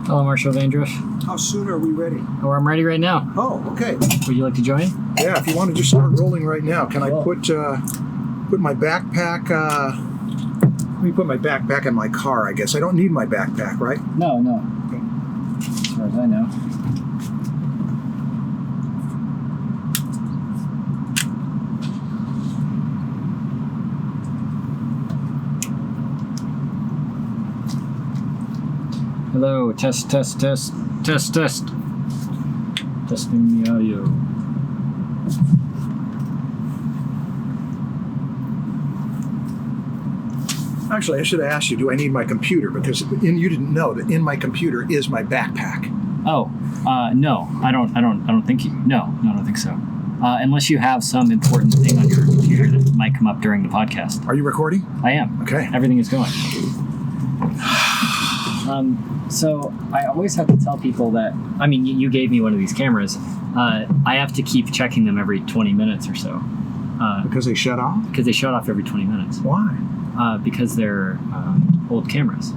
Hello, Marshall Vandruff. How soon are we ready? Oh, I'm ready right now. Oh, okay. Would you like to join? Yeah, if you want to just start rolling right now. Can I put my backpack, let me put my backpack in my car, I guess. I don't need my backpack, right? No. Okay. As far as I know. Hello, test. Testing the audio. Actually, I should have asked you, do I need my computer? Because you didn't know that in my computer is my backpack. Oh, no, I don't think you. No, I don't think so. Unless you have some important thing on your computer that might come up during the podcast. Are you recording? I am. Okay. Everything is going. So I always have to tell people that, I mean, you gave me one of these cameras. I have to keep checking them every 20 minutes or so. Because they shut off? Because they shut off every 20 minutes. Why? Because they're old cameras.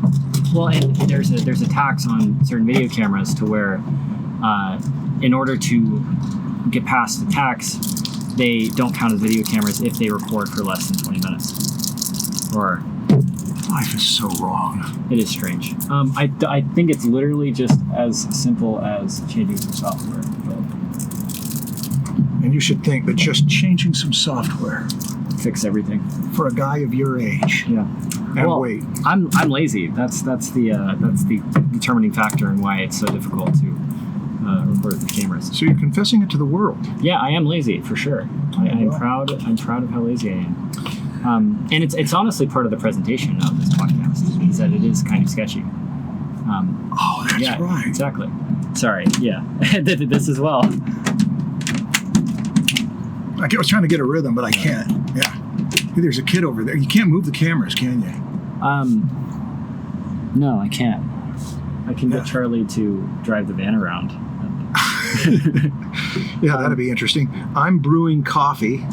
Well, and there's a tax on certain video cameras to where, in order to get past the tax, they don't count as video cameras if they record for less than 20 minutes. Or life is so wrong. It is strange. I think it's literally just as simple as changing some software. But and you should think that just changing some software fix everything for a guy of your age. Yeah. And well, wait. I'm lazy. That's the determining factor in why it's so difficult to record with cameras. So you're confessing it to the world. Yeah, I am lazy for sure. I'm proud of how lazy I am. And it's honestly part of the presentation of this podcast is that it is kind of sketchy. Oh, that's right. Exactly. Sorry. Yeah. This as well. I was trying to get a rhythm, but I can't. Yeah. Hey, there's a kid over there. You can't move the cameras, can you? No, I can't. I can get Charlie to drive the van around. Yeah, that'd be interesting. I'm brewing coffee.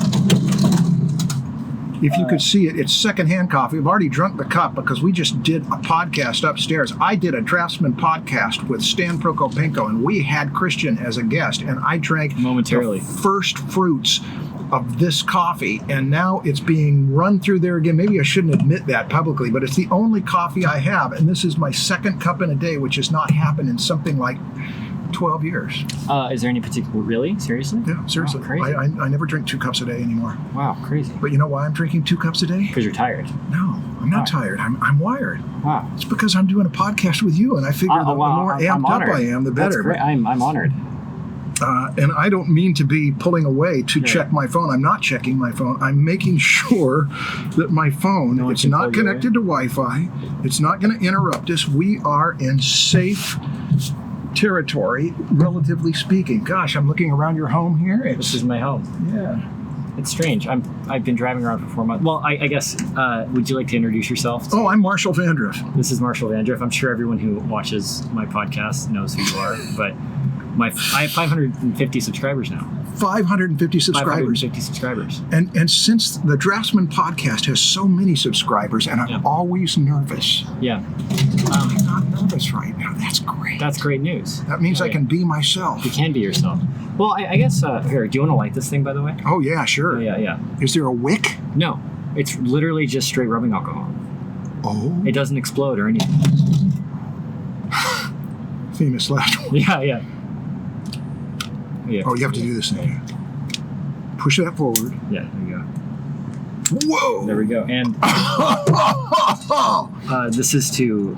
If you could see it, it's secondhand coffee. I've already drunk the cup because we just did a podcast upstairs. I did a Draftsman podcast with Stan Prokopenko, and we had Christian as a guest, and I drank momentarily the first fruits of this coffee, and now it's being run through there again. Maybe I shouldn't admit that publicly, but it's the only coffee I have, and this is my second cup in a day, which has not happened in something like 12 years. Is there any particular... Really? Seriously? Yeah, seriously. Wow, crazy. I never drink 2 cups a day anymore. Wow, crazy. But you know why I'm drinking 2 cups a day? Because you're tired. No, I'm not tired. I'm wired. Wow. It's because I'm doing a podcast with you, and I figure the more amped up I am, the better. That's great. I'm honored. And I don't mean to be pulling away to check my phone. I'm not checking my phone. I'm making sure that my phone, it's not connected to Wi-Fi. It's not going to interrupt us. We are in safe territory, relatively speaking. Gosh, I'm looking around your home here. This is my home. Yeah. It's strange. I've been driving around for 4 months. Well, I guess, would you like to introduce yourself? Oh, I'm Marshall Vandruff. This is Marshall Vandruff. I'm sure everyone who watches my podcast knows who you are, but I have 550 subscribers now. 550 subscribers. And since the Draftsman podcast has so many subscribers, and I'm always nervous. Yeah. I'm not nervous right now. That's great. That's great news. That means I can be myself. You can be yourself. Well, I guess, here, do you want to light this thing, by the way? Oh, yeah, sure. Yeah. Is there a wick? No. It's literally just straight rubbing alcohol. Oh. It doesn't explode or anything. Famous last one. Yeah. Oh, you have to do this thing. Push that forward. Yeah, there you go. Whoa! There we go. And this is to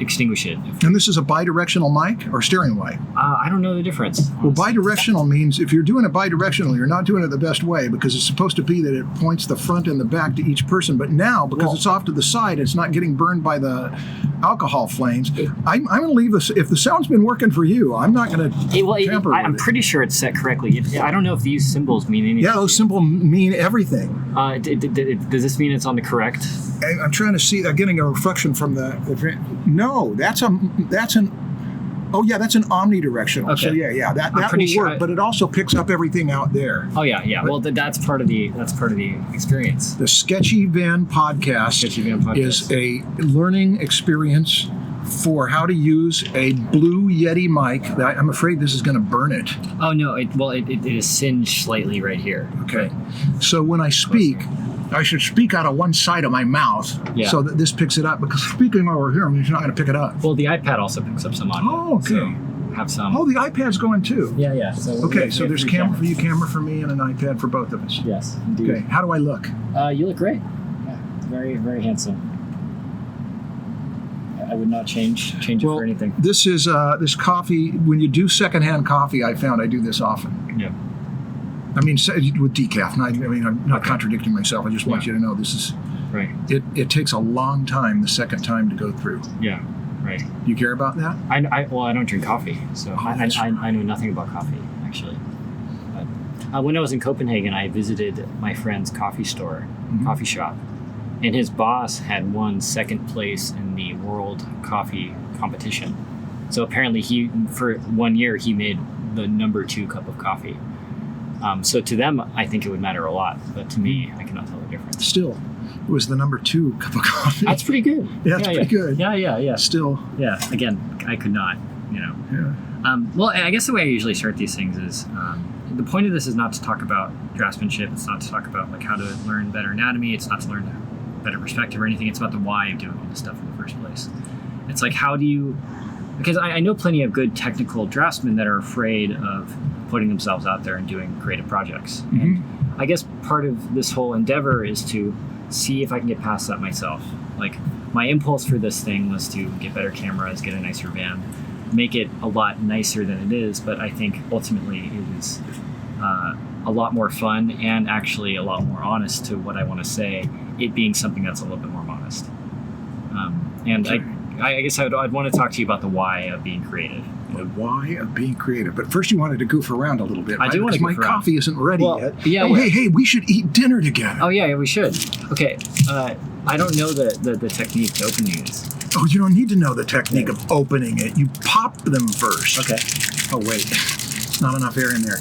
extinguish it. And this is a bidirectional mic or steering mic? I don't know the difference. Honestly. Well, bidirectional means if you're doing it bidirectional, you're not doing it the best way because it's supposed to be that it points the front and the back to each person. But now, because it's off to the side, it's not getting burned by the alcohol flames. I'm going to leave this. If the sound's been working for you, I'm not going to tamper with it. I'm pretty sure it's set correctly. I don't know if these symbols mean anything. Yeah, those symbols mean everything. Does this mean it's on the correct? I'm trying to see. Getting a reflection from the. No, that's an Oh yeah, that's an omnidirectional. Okay. So yeah, that will pretty sure work. But it also picks up everything out there. Oh yeah. But Well, that's part of the experience. the Sketchy Van podcast Sketchy Van podcast is a learning experience for how to use a Blue Yeti mic. I'm afraid this is going to burn it. Oh no! It is singed slightly right here. Okay. So when I speak, I should speak out of one side of my mouth so that this picks it up, because speaking over here means you're not going to pick it up. Well, the iPad also picks up some audio. Oh, okay. So have some. Oh, the iPad's going too. Yeah. So Okay, so there's three camera for cameras. you, camera for me, and an iPad for both of us. Yes, indeed. Okay, how do I look? You look great. Yeah, very, very handsome. I would not change it for anything. This is this coffee. When you do secondhand coffee, I found I do this often. Yeah. I mean, with decaf. I'm not contradicting myself. I just want you to know this is right. It takes a long time the second time to go through. Yeah. Right. Do you care about that? I don't drink coffee, so I know nothing about coffee actually. But when I was in Copenhagen, I visited my friend's coffee shop, and his boss had won second place in the world coffee competition. So apparently, for 1 year he made the number 2 cup of coffee. So to them, I think it would matter a lot, but to me, I cannot tell the difference. Still, it was the number 2 cup of coffee. That's pretty good. Yeah, it's pretty good. Yeah. Still. Yeah. Again, I could not. Yeah. Well, I guess the way I usually start these things is the point of this is not to talk about draftsmanship. It's not to talk about like how to learn better anatomy. It's not to learn better perspective or anything. It's about the why of doing all this stuff in the first place. It's like because I know plenty of good technical draftsmen that are afraid of putting themselves out there and doing creative projects. Mm-hmm. And I guess part of this whole endeavor is to see if I can get past that myself. Like my impulse for this thing was to get better cameras, get a nicer van, make it a lot nicer than it is, but I think ultimately it is a lot more fun and actually a lot more honest to what I want to say, it being something that's a little bit more modest. I guess I'd want to talk to you about the why of being creative. The why of being creative. But first you wanted to goof around a little bit. I do want to goof because my around. coffee isn't ready yet. Yeah, Hey, we should eat dinner together. Oh, yeah, we should. Okay, I don't know the technique to open these. Oh, you don't need to know the technique of opening it. You pop them first. Okay. Oh, wait. Not enough air in there.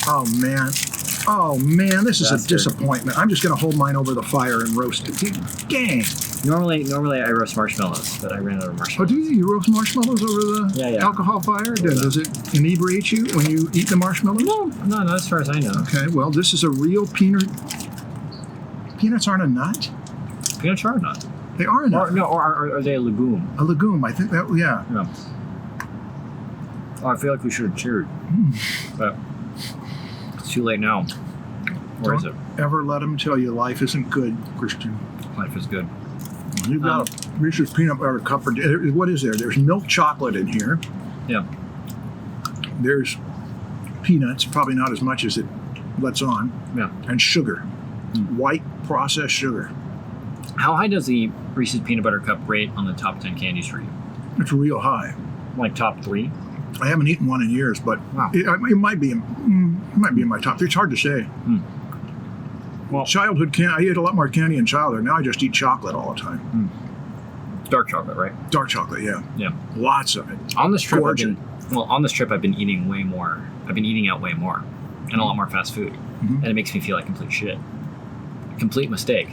Oh, man, this is a disappointment. I'm just going to hold mine over the fire and roast it. Dang. Normally I roast marshmallows, but I ran out of Oh, marshmallows. do you? You roast marshmallows over the alcohol fire? Does it inebriate you when you eat the marshmallows? No, not as far as I know. Okay, well, this is a real peanut. Peanuts aren't a nut? Peanuts are a nut. They are a nut. Or are they a legume? A legume, I think that, yeah. Yeah. Oh, I feel like we should have cheered. But it's too late now. Or is it? Ever let them tell you life isn't good, Christian. Life is good. You've got a Reese's peanut butter cup. What is there? There's milk chocolate in here. Yeah. There's peanuts, probably not as much as it lets on. Yeah. And sugar. White processed sugar. How high does the Reese's peanut butter cup rate on the top 10 candies for you? It's real high. Like top 3? I haven't eaten one in years, but it might be in my top 3. It's hard to say. Well, childhood candy. I ate a lot more candy in childhood. Now I just eat chocolate all the time. Dark chocolate, right? Dark chocolate, yeah. Yeah. Lots of it. On this trip, Gorgeous. I've been eating way more. I've been eating out way more, and a lot more fast food, and it makes me feel like complete shit. Complete mistake.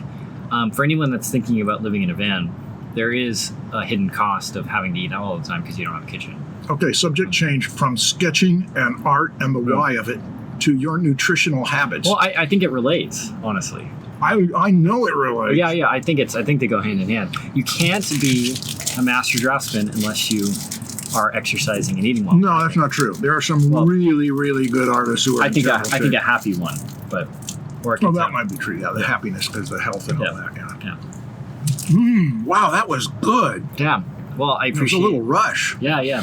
For anyone that's thinking about living in a van, there is a hidden cost of having to eat out all the time because you don't have a kitchen. Okay, subject change from sketching and art and the why of it to your nutritional habits. Well, I think it relates, honestly. I know it relates. Yeah. I think they go hand in hand. You can't be a master draftsman unless you are exercising and eating well. No, that's not true. There are some really, really good artists who are. I think a happy one, but that might be true. Yeah, the happiness because the health and all that. Yeah. Wow, that was good. Yeah. Well, I appreciate. It was a little rush. Yeah.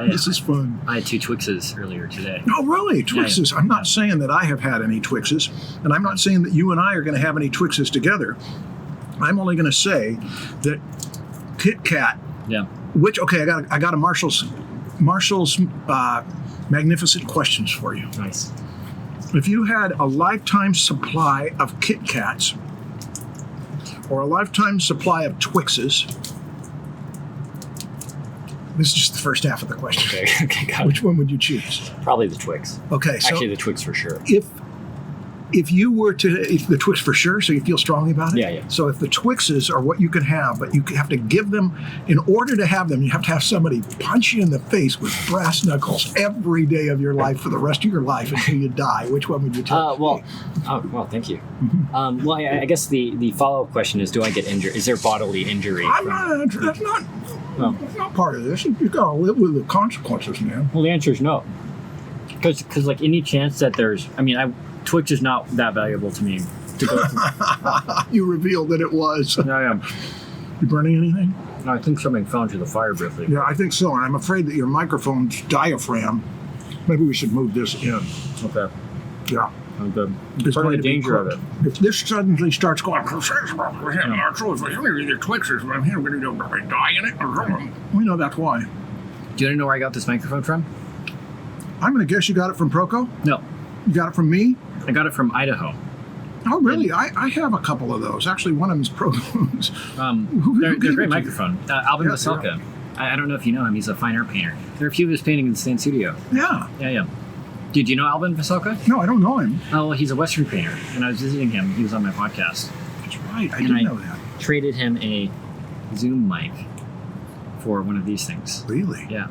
This is fun. I had 2 Twixes earlier today. Oh, really? Twixes? Yeah. I'm not saying that I have had any Twixes, and I'm not saying that you and I are going to have any Twixes together. I'm only going to say that Kit Kat. Yeah. Which I got a Marshall's magnificent questions for you. Nice. If you had a lifetime supply of Kit Kats or a lifetime supply of Twixes, This is just the first half of the question. Okay, okay, got Which it. one would you choose? Probably the Twix. Okay, so Actually, the Twix for sure. if you were to, if the Twix for sure, so you feel strongly about it? Yeah, yeah. So if the Twixes are what you could have, but you have to give them, in order to have them, you have to have somebody punch you in the face with brass knuckles every day of your life for the rest of your life until you die. Which one would you take? Well, thank you. Well, I guess the follow-up question is, do I get injured? Is there bodily injury? That's not part of this. You've got to live with the consequences, man. Well, the answer is no. Because like any chance that there's, Twix is not that valuable to me to go through. You revealed that it was. Yeah, I am. You burning anything? I think something fell into the fire briefly. Yeah, I think so. And I'm afraid that your microphone's diaphragm, maybe we should move this in. Okay. Yeah. I'm good. It's Part of going the to be danger of it. cooked. If this suddenly starts going, the Twixes, I'm here, we're going to die in it. We know that's why. Do you want to know where I got this microphone from? I'm going to guess you got it from Proco? No. You got it from me? I got it from Idaho. Oh, really? I have a couple of those. Actually, one of them's Proco's. They're a great microphone. Alvin Vasilka. I don't know if you know him. He's a fine art painter. There are a few of his paintings in the same studio. Yeah. Yeah. Did you know Alvin Vasilka? No, I don't know him. Oh, well, he's a Western painter. And I was visiting him. He was on my podcast. That's right. I didn't know that. Traded him a Zoom mic for one of these things. Really? Yeah.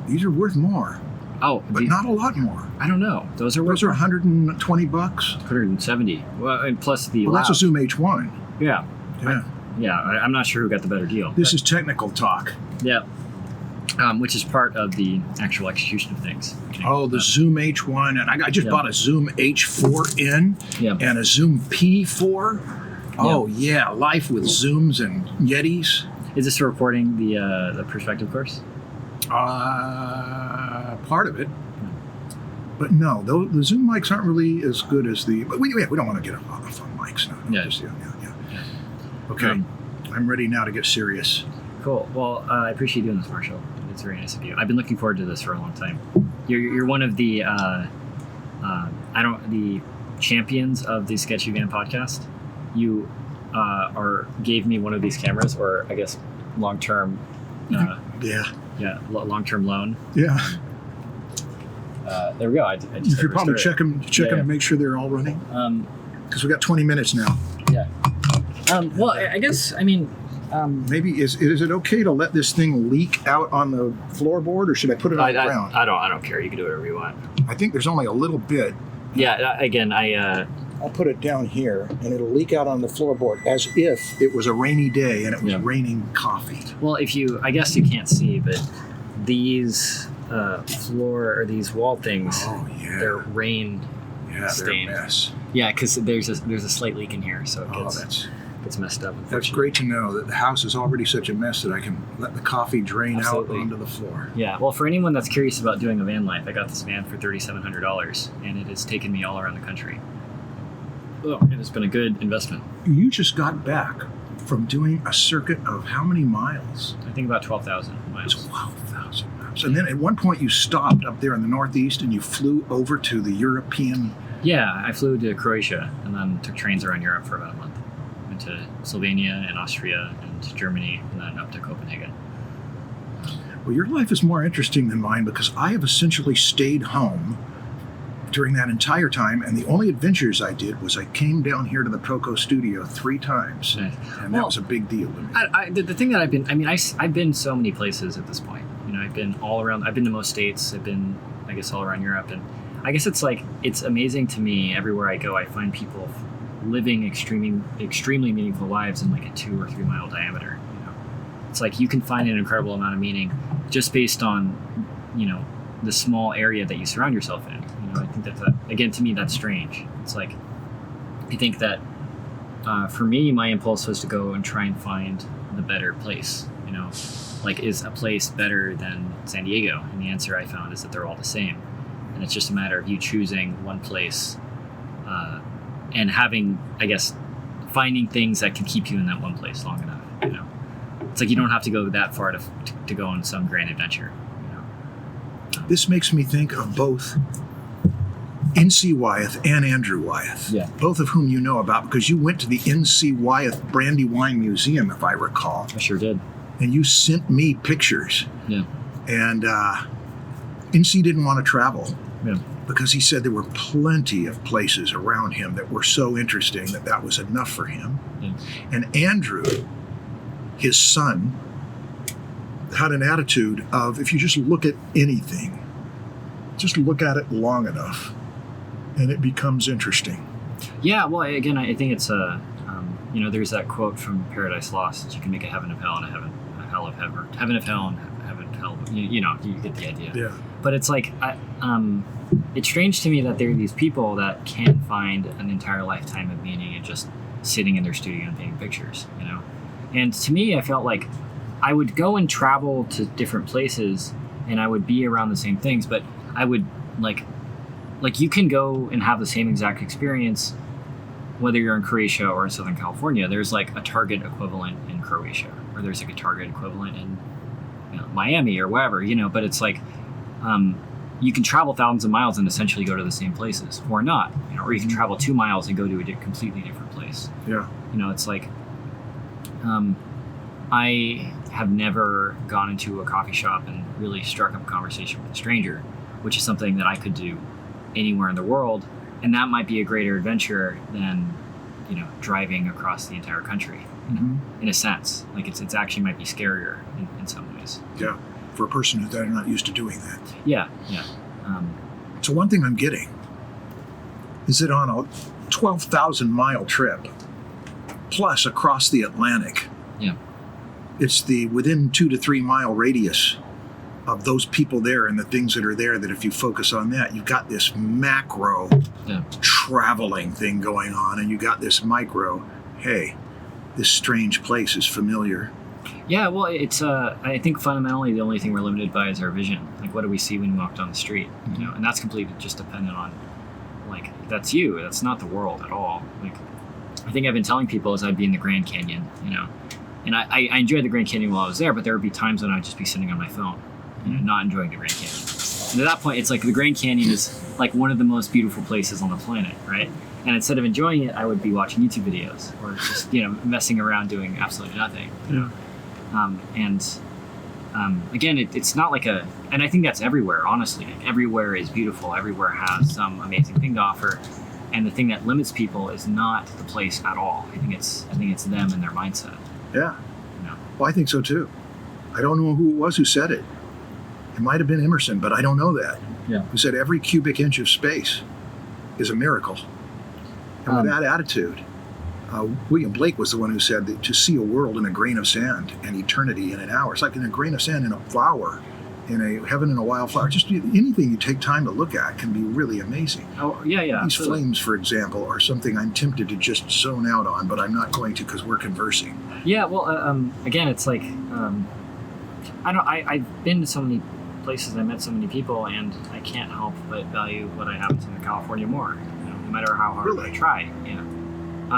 These are worth more. Oh, but not a lot more. I don't know. Those are $120. 170. Well, and plus the. Well, that's a Zoom H1. Yeah. Yeah. I'm not sure who got the better deal. This is technical talk. Yeah. Which is part of the actual execution of things. Oh, the Zoom H1, and I just bought a Zoom H4N and a Zoom P4. Oh yeah, life with Zooms and Yetis. Is this recording the perspective course? Part of it, but no, the Zoom mics aren't really as good as the. But we don't want to get off on mics now. Yeah. Okay, I'm ready now to get serious. Cool. Well, I appreciate you doing this, Marshall. It's very nice of you. I've been looking forward to this for a long time. You're one of the the champions of the Sketchy Van podcast. You gave me one of these cameras, or I guess long-term. Long-term loan. Yeah. There we go. I just you should probably check them to make sure they're all running. Because we got 20 minutes now. Yeah. Well, I guess maybe is it okay to let this thing leak out on the floorboard, or should I put it on the ground? I don't care. You can do whatever you want. I think there's only a little bit. Yeah. Again, I'll put it down here, and it'll leak out on the floorboard as if it was a rainy day and it was raining coffee. Well, I guess you can't see, but these floor or these wall things, they're rain stained. They're a mess. Yeah, because there's a slight leak in here, so it gets messed up. That's great to know that the house is already such a mess that I can let the coffee drain out onto the floor. Yeah, well, for anyone that's curious about doing a van life, I got this van for $3,700, and it has taken me all around the country. Oh, it has been a good investment. You just got back from doing a circuit of how many miles? I think about 12,000 miles. 12,000 miles. And then at one point you stopped up there in the Northeast and you flew over to the European... Yeah, I flew to Croatia and then took trains around Europe for about a month. Went to Slovenia and Austria and Germany and then up to Copenhagen. Well, your life is more interesting than mine because I have essentially stayed home during that entire time, and the only adventures I did was I came down here to the Proco studio 3 times, and that was a big deal to me. The thing that I've been, I've been so many places at this point. I've been all around. I've been to most states. I've been, I guess, all around Europe, and I guess it's amazing to me. Everywhere I go, I find people living extremely meaningful lives in like a 2 or 3 mile diameter. It's like you can find an incredible amount of meaning just based on, the small area that you surround yourself in. I think again, to me, that's strange. It's like, I think that for me, my impulse was to go and try and find the better place, like, is a place better than San Diego? And the answer I found is that they're all the same. And it's just a matter of you choosing one place and having, I guess, finding things that can keep you in that one place long enough, It's like you don't have to go that far to go on some grand adventure, This makes me think of both N.C. Wyeth and Andrew Wyeth, both of whom you know about because you went to the N.C. Wyeth Brandywine Museum, if I recall. I sure did. And you sent me pictures. Yeah. And NC didn't want to travel Yeah. because he said there were plenty of places around him that were so interesting that was enough for him. Yeah. And Andrew, his son, had an attitude of, if you just look at anything, just look at it long enough, and it becomes interesting. Yeah, well, again, I think it's there's that quote from Paradise Lost that you can make a heaven of hell and a hell of heaven, or heaven of hell and heaven of hell. You get the idea. Yeah. But it's like, it's strange to me that there are these people that can find an entire lifetime of meaning in just sitting in their studio and painting pictures, And to me, I felt like I would go and travel to different places and I would be around the same things, but I would like you can go and have the same exact experience whether you're in Croatia or in Southern California. There's like a Target equivalent in Croatia, or there's like a Target equivalent in Miami or wherever, but it's like you can travel thousands of miles and essentially go to the same places, or not, or you can travel 2 miles and go to a completely different place. Yeah. It's like I have never gone into a coffee shop and really struck up a conversation with a stranger, which is something that I could do anywhere in the world, and that might be a greater adventure than driving across the entire country. In a sense, like it's actually might be scarier in some ways. Yeah, for a person who's not used to doing that. Yeah. So one thing I'm getting is that on a 12,000 mile trip, plus across the Atlantic, it's the within 2 to 3 mile radius of those people there and the things that are there, that if you focus on that, you've got this macro traveling thing going on, and you got this micro, hey, this strange place is familiar. Yeah, well, it's I think fundamentally the only thing we're limited by is our vision. Like, what do we see when we walk down the street? And that's completely just dependent on, like, that's you. That's not the world at all. Like, I think I've been telling people as I'd be in the Grand Canyon, and I enjoyed the Grand Canyon while I was there, but there would be times when I'd just be sitting on my phone, not enjoying the Grand Canyon. And at that point, it's like the Grand Canyon is like one of the most beautiful places on the planet, right? And instead of enjoying it, I would be watching YouTube videos or just, messing around doing absolutely nothing. Again, it's not like and I think that's everywhere, honestly. Like, everywhere is beautiful. Everywhere has some amazing thing to offer. And the thing that limits people is not the place at all. I think it's them and their mindset. Yeah. Well, I think so too. I don't know who it was who said it. It might have been Emerson, but I don't know that. Yeah. Who said every cubic inch of space is a miracle. And with that attitude, William Blake was the one who said that to see a world in a grain of sand and eternity in an hour. It's like in a grain of sand in a flower, in a heaven in a wildflower. Just anything you take time to look at can be really amazing. Oh, yeah. These absolutely. flames, for example, are something I'm tempted to just zone out on, but I'm not going to because we're conversing. Yeah, well, again, it's like, I've been to so many places, I met so many people, and I can't help but value what I have in Southern California more, no matter how hard I try. Yeah.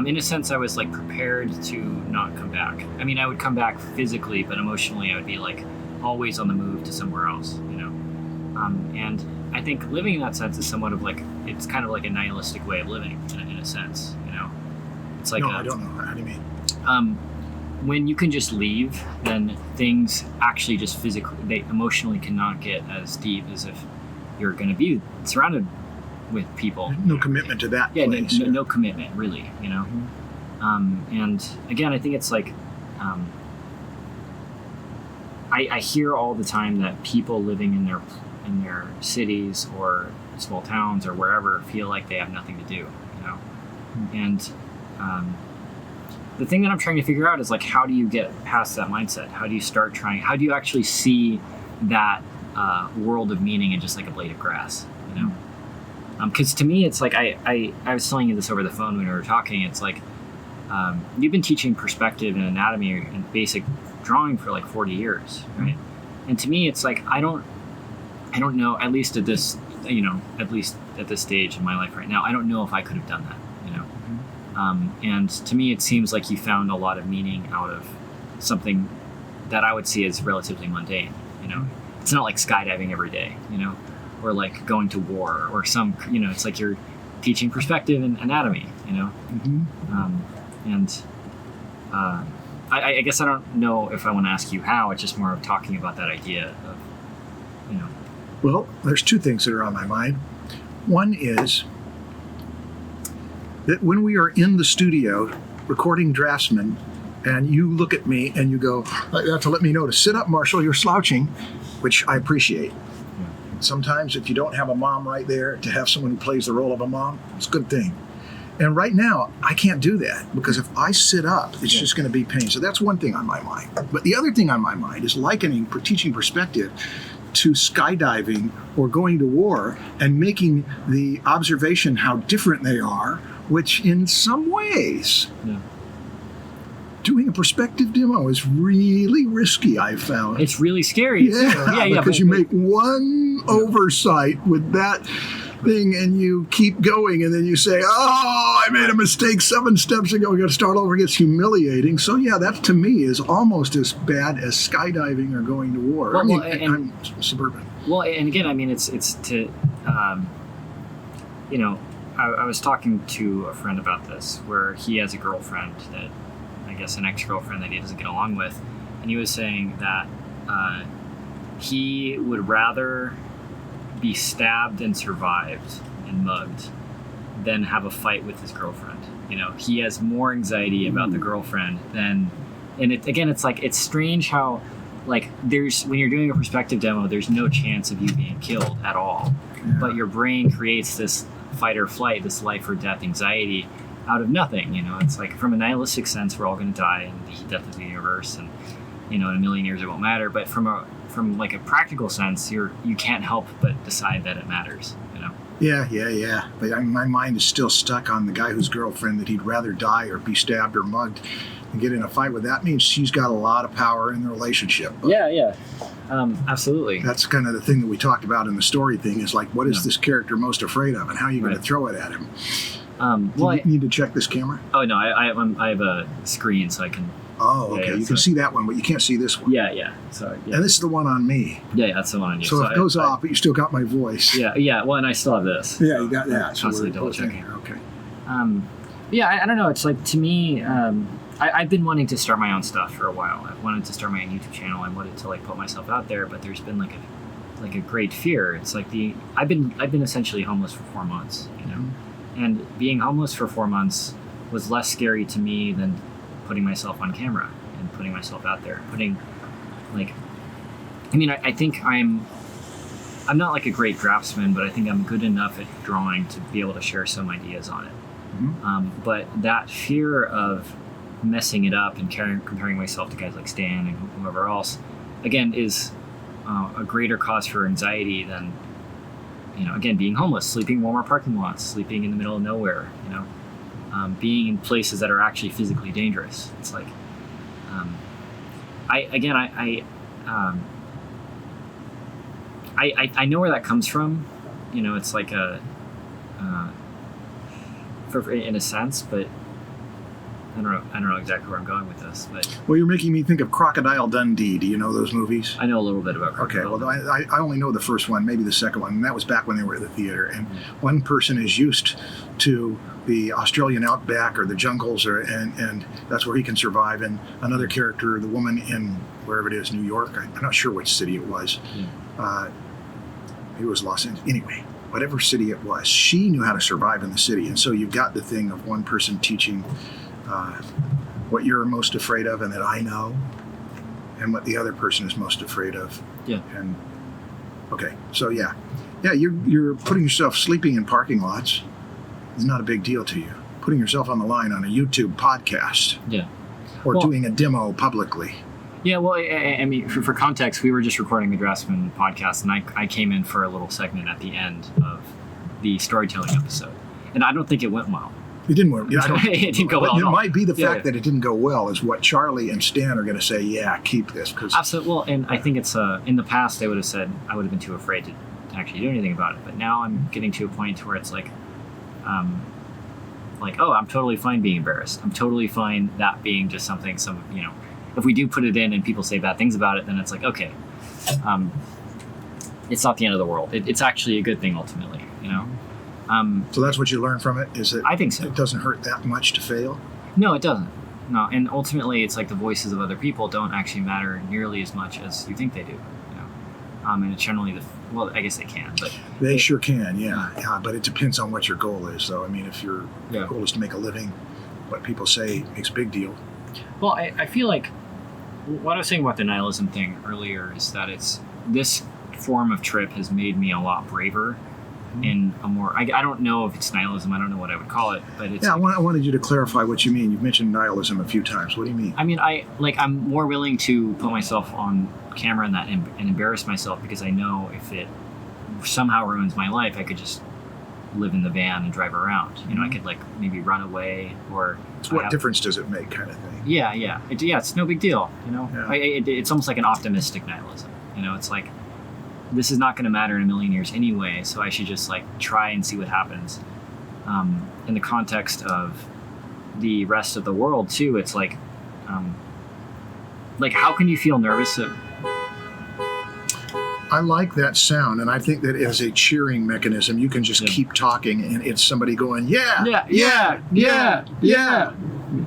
In a sense, I was like prepared to not come back. I mean, I would come back physically, but emotionally, I would be like always on the move to somewhere else, And I think living in that sense is somewhat of like, it's kind of like a nihilistic way of living in a sense, It's like I don't know. How do you mean? When you can just leave, then things actually just physically, they emotionally cannot get as deep as if you're going to be surrounded with people. No commitment to that place. No commitment, really, And again, I think it's like, I hear all the time that people living in their cities or small towns or wherever feel like they have nothing to do, And the thing that I'm trying to figure out is like, how do you get past that mindset? How do you start trying? How do you actually see that world of meaning in just like a blade of grass? Because to me, it's like I was telling you this over the phone when we were talking. It's like you've been teaching perspective and anatomy and basic drawing for like 40 years, right? And to me, it's like I don't know. At least at this, at least at this stage in my life right now, I don't know if I could have done that. And to me, it seems like you found a lot of meaning out of something that I would see as relatively mundane. It's not like skydiving every day, or like going to war or some, it's like you're teaching perspective and anatomy, I guess I don't know if I want to ask you how. It's just more of talking about that idea of Well, there's two things that are on my mind. One is that when we are in the studio recording Draftsman, and you look at me and you go, to let me know to sit up, Marshall, you're slouching, which I appreciate. Sometimes if you don't have a mom right there, to have someone who plays the role of a mom, it's a good thing. And right now, I can't do that because if I sit up, it's just going to be pain. So that's one thing on my mind. But the other thing on my mind is likening teaching perspective to skydiving or going to war and making the observation how different they are, which in some ways, doing a perspective demo is really risky, I've found. It's really scary. Because you make one oversight with that thing and you keep going and then you say, oh, I made a mistake 7 steps ago, we got to start over. It gets humiliating. So yeah, that to me is almost as bad as skydiving or going to war. Well, I'm suburban. Well, and again, I mean, it's to, I was talking to a friend about this where he has a girlfriend that, I guess an ex-girlfriend that he doesn't get along with, and he was saying that he would rather be stabbed and survived and mugged than have a fight with his girlfriend. He has more anxiety about the girlfriend than, and it's strange how, like, when you're doing a perspective demo, there's no chance of you being killed at all, but your brain creates this fight or flight, this life or death anxiety out of nothing. It's like, from a nihilistic sense, we're all going to die in the death of the universe, and in a million years it won't matter. But from like a practical sense, you can't help but decide that it matters. Yeah. But my mind is still stuck on the guy whose girlfriend that he'd rather die or be stabbed or mugged and get in a fight with. That means she's got a lot of power in the relationship. But absolutely. That's kind of the thing that we talked about in the story thing, is like, what is this character most afraid of, and how are you going to throw it at him? You need to check this camera? Oh, no, I have a screen so I can... Oh, okay. You can see that one, but you can't see this one. Yeah. So, And this is the one on me. Yeah, that's the one on you. So if it goes off, but you still got my voice. Yeah. Well, and I still have this. Yeah, you got that. Constantly double checking. Okay. I don't know. It's like, to me, I've been wanting to start my own stuff for a while. I've wanted to start my own YouTube channel. I wanted to, like, put myself out there, but there's been like a great fear. It's like I've been essentially homeless for 4 months, and being homeless for 4 months was less scary to me than putting myself on camera and putting myself out there. I think I'm not like a great draftsman, but I think I'm good enough at drawing to be able to share some ideas on it. Mm-hmm. But that fear of messing it up and comparing myself to guys like Stan and whoever else, again, is a greater cause for anxiety than, again, being homeless, sleeping in Walmart parking lots, sleeping in the middle of nowhere, being in places that are actually physically dangerous. It's like, I know where that comes from. It's like in a sense, but I don't know exactly where I'm going with this. But well, you're making me think of Crocodile Dundee. Do you know those movies? I know a little bit about Crocodile. Okay, well, I only know the first one, maybe the second one, and that was back when they were at the theater. And one person is used to the Australian outback or the jungles, and that's where he can survive. And another character, the woman in wherever it is, New York, I'm not sure which city it was. It was Los Angeles. Anyway, whatever city it was, she knew how to survive in the city. And so you've got the thing of one person teaching what you're most afraid of and that I know, and what the other person is most afraid of. Yeah. And okay, so yeah, you're putting yourself sleeping in parking lots is not a big deal to you. Putting yourself on the line on a YouTube podcast. Yeah. Or doing a demo publicly. Yeah, well, I mean, for context, we were just recording the Draftsman podcast, and I came in for a little segment at the end of the storytelling episode, and I don't think it went well. It didn't work. Yeah, it didn't go well. It might be the fact that it didn't go well is what Charlie and Stan are going to say. Yeah, keep this. Absolutely. Well, and I think it's in the past they would have said I would have been too afraid to actually do anything about it, but now I'm getting to a point where it's like, oh, I'm totally fine being embarrassed. I'm totally fine that being just something. If we do put it in and people say bad things about it, then it's like, okay, it's not the end of the world. It's actually a good thing ultimately, So that's what you learn from it, is that I think so. It doesn't hurt that much to fail? No, it doesn't. No, and ultimately it's like the voices of other people don't actually matter nearly as much as you think they do. And it's generally well, I guess they can, but They sure can, yeah. But it depends on what your goal is, though. I mean, if your goal is to make a living, what people say makes a big deal. Well, I feel like what I was saying about the nihilism thing earlier is that this form of trip has made me a lot braver in a more, I don't know if it's nihilism, I don't know what I would call it, but it's... Yeah, I wanted you to clarify what you mean. You've mentioned nihilism a few times. What do you mean? I mean, I'm more willing to put myself on camera and embarrass myself, because I know if it somehow ruins my life, I could just live in the van and drive around. You know, I could like maybe run away, or... So what difference does it make, kind of thing? Yeah. It's no big deal, you know? Yeah. It's almost like an optimistic nihilism. You know, it's like, this is not going to matter in a million years anyway, so I should just like try and see what happens. In the context of the rest of the world too, it's like how can you feel nervous? I like that sound, and I think that as a cheering mechanism, you can just keep talking, and it's somebody going, yeah.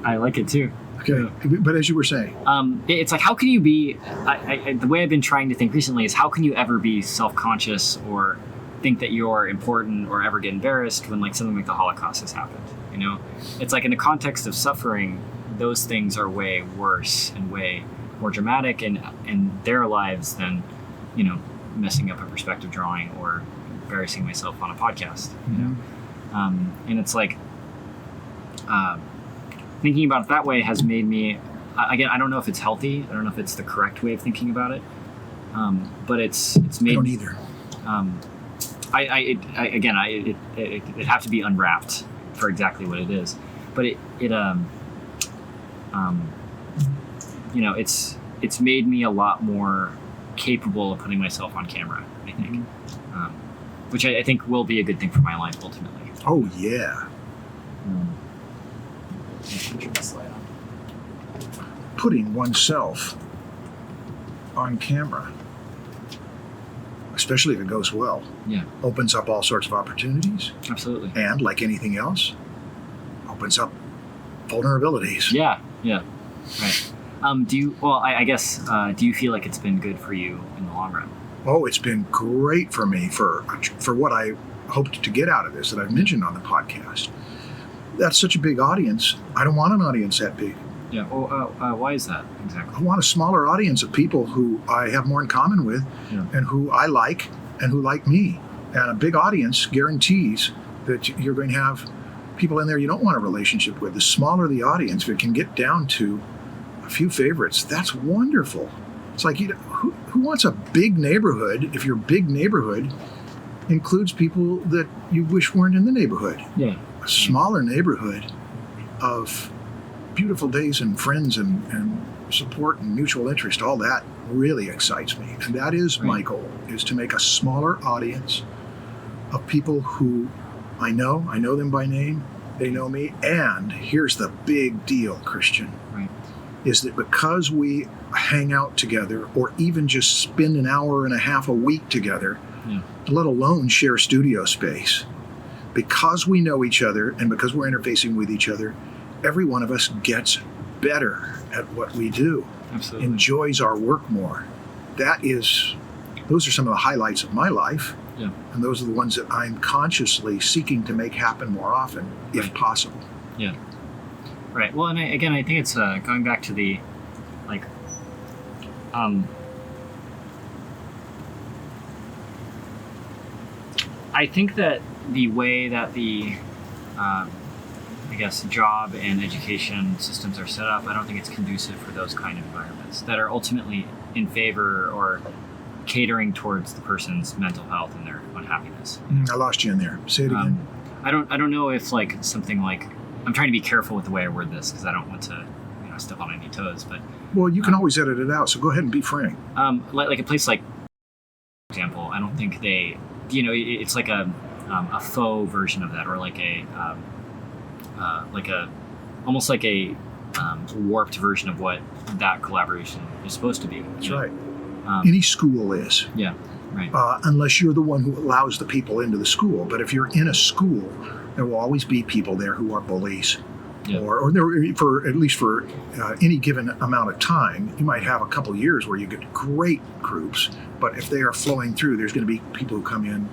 I like it too. Okay, but as you were saying, it's like, how can you be? The way I've been trying to think recently is, how can you ever be self-conscious or think that you're important or ever get embarrassed when like something like the Holocaust has happened? You know, it's like in the context of suffering, those things are way worse and way more dramatic in their lives than, you know, messing up a perspective drawing or embarrassing myself on a podcast. You know, and it's like. Thinking about it that way has made me, again, I don't know if it's healthy. I don't know if it's the correct way of thinking about it. But it's made. I don't either. It have to be unwrapped for exactly what it is. But you know, it's made me a lot more capable of putting myself on camera, I think. Which I think will be a good thing for my life ultimately. Oh, yeah. Putting oneself on camera, especially if it goes well, opens up all sorts of opportunities. Absolutely. And like anything else, opens up vulnerabilities. Yeah. Right. I guess, do you feel like it's been good for you in the long run? Oh, it's been great for me for what I hoped to get out of this that I've mentioned on the podcast. That's such a big audience. I don't want an audience that big. Yeah. Well, why is that exactly? I want a smaller audience of people who I have more in common with, and who I like, and who like me. And a big audience guarantees that you're going to have people in there you don't want a relationship with. The smaller the audience, if it can get down to a few favorites, that's wonderful. It's like, who wants a big neighborhood if your big neighborhood includes people that you wish weren't in the neighborhood? Yeah. A smaller neighborhood of beautiful days and friends and support and mutual interest, all that really excites me. And that is my goal, is to make a smaller audience of people who I know them by name, they know me, and here's the big deal, Christian, is that because we hang out together, or even just spend an hour and a half a week together, let alone share studio space, because we know each other and because we're interfacing with each other, every one of us gets better at what we do. Absolutely. Enjoys our work more. Those are some of the highlights of my life. Yeah. And those are the ones that I'm consciously seeking to make happen more often, if possible. Yeah. Right. Well, and I think it's going back to the, like, I think that the way that the, I guess, job and education systems are set up, I don't think it's conducive for those kind of environments that are ultimately in favor or catering towards the person's mental health and their unhappiness. I lost you in there. Say it again. I don't know if like something like, I'm trying to be careful with the way I word this because I don't want to, step on any toes, but well, you can always edit it out, so go ahead and be frank. Like a place like, for example, I don't think they, it's like a faux version of that, or like almost like a warped version of what that collaboration is supposed to be. That's right. Any school is. Yeah, right. Unless you're the one who allows the people into the school. But if you're in a school, there will always be people there who are bullies. Yeah. or there, for at least for any given amount of time, you might have a couple years where you get great groups, but if they are flowing through, there's going to be people who come in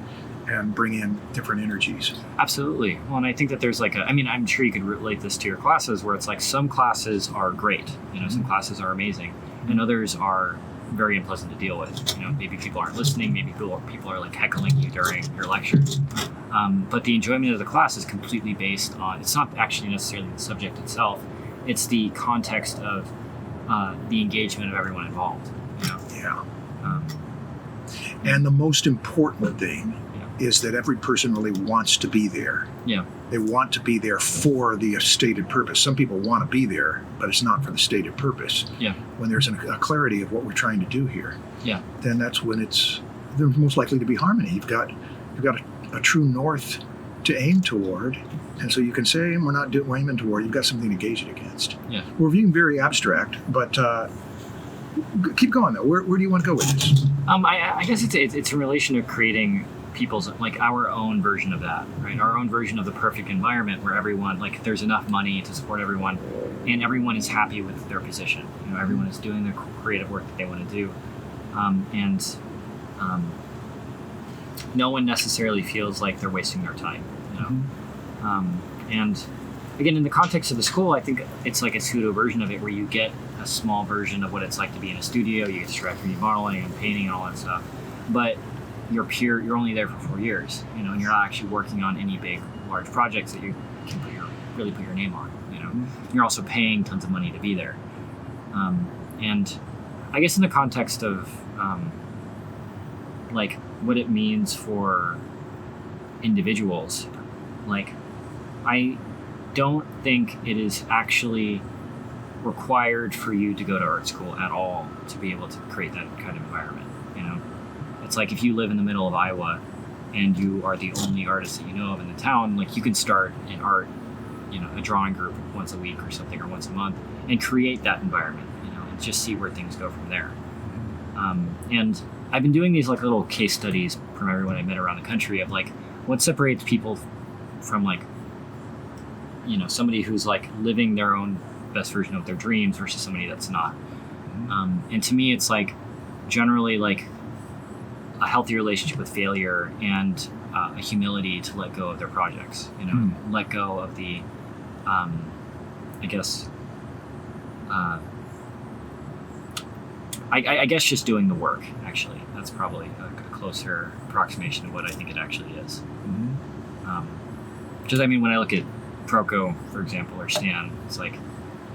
and bring in different energies. Absolutely. Well, and I think that there's I'm sure you could relate this to your classes, where it's like some classes are great, some classes are amazing, and others are very unpleasant to deal with. Maybe people aren't listening, maybe people are like heckling you during your lectures. But the enjoyment of the class is completely based on, it's not actually necessarily the subject itself, it's the context of the engagement of everyone involved. Yeah. And the most important thing is that every person really wants to be there. Yeah. They want to be there for the stated purpose. Some people want to be there, but it's not for the stated purpose. Yeah. When there's a clarity of what we're trying to do here, then that's when there's most likely to be harmony. You've got a true north to aim toward, and so you can say we're not aiming toward. You've got something to gauge it against. Yeah. We're being very abstract, but keep going though. Where do you want to go with this? I guess it's in relation to creating people's, like, our own version of that, right? Our own version of the perfect environment where everyone, like, there's enough money to support everyone and everyone is happy with their position. Everyone is doing the creative work that they want to do. And no one necessarily feels like they're wasting their time, And again, in the context of the school, I think it's like a pseudo version of it where you get a small version of what it's like to be in a studio. You get to try 3D modeling and painting and all that stuff. But you're only there for 4 years, and you're not actually working on any big, large projects that you can really put your name on. You're also paying tons of money to be there. And I guess in the context of like what it means for individuals, like, I don't think it is actually required for you to go to art school at all to be able to create that kind of environment. It's like if you live in the middle of Iowa and you are the only artist that you know of in the town, like, you can start an art, a drawing group once a week or something, or once a month, and create that environment, and just see where things go from there. And I've been doing these like little case studies from everyone I met around the country of like what separates people from like, somebody who's like living their own best version of their dreams versus somebody that's not. And to me, it's like generally like a healthy relationship with failure and a humility to let go of their projects, let go of the, I guess just doing the work, actually. That's probably a closer approximation of what I think it actually is. Just, when I look at Proko, for example, or Stan, it's like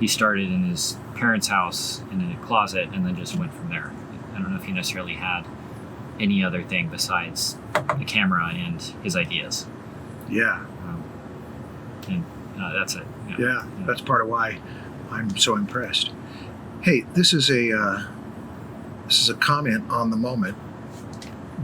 he started in his parents' house in a closet and then just went from there. I don't know if he necessarily had any other thing besides the camera and his ideas. Yeah. And that's it. Yeah, that's part of why I'm so impressed. Hey, this is a comment on the moment,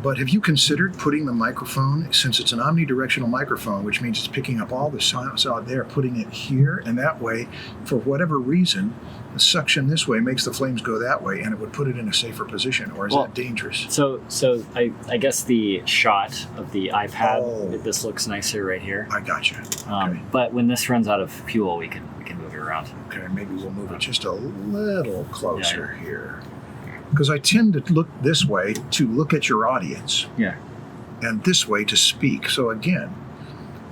but have you considered putting the microphone, since it's an omnidirectional microphone, which means it's picking up all the sounds out there, putting it here, and that way, for whatever reason, the suction this way makes the flames go that way, and it would put it in a safer position, or is that dangerous? So I guess the shot of the iPad, this looks nicer right here. I gotcha. Okay. But when this runs out of fuel, we can move it around. Okay, maybe we'll move it just a little closer here. Because I tend to look this way to look at your audience. Yeah. And this way to speak. So again,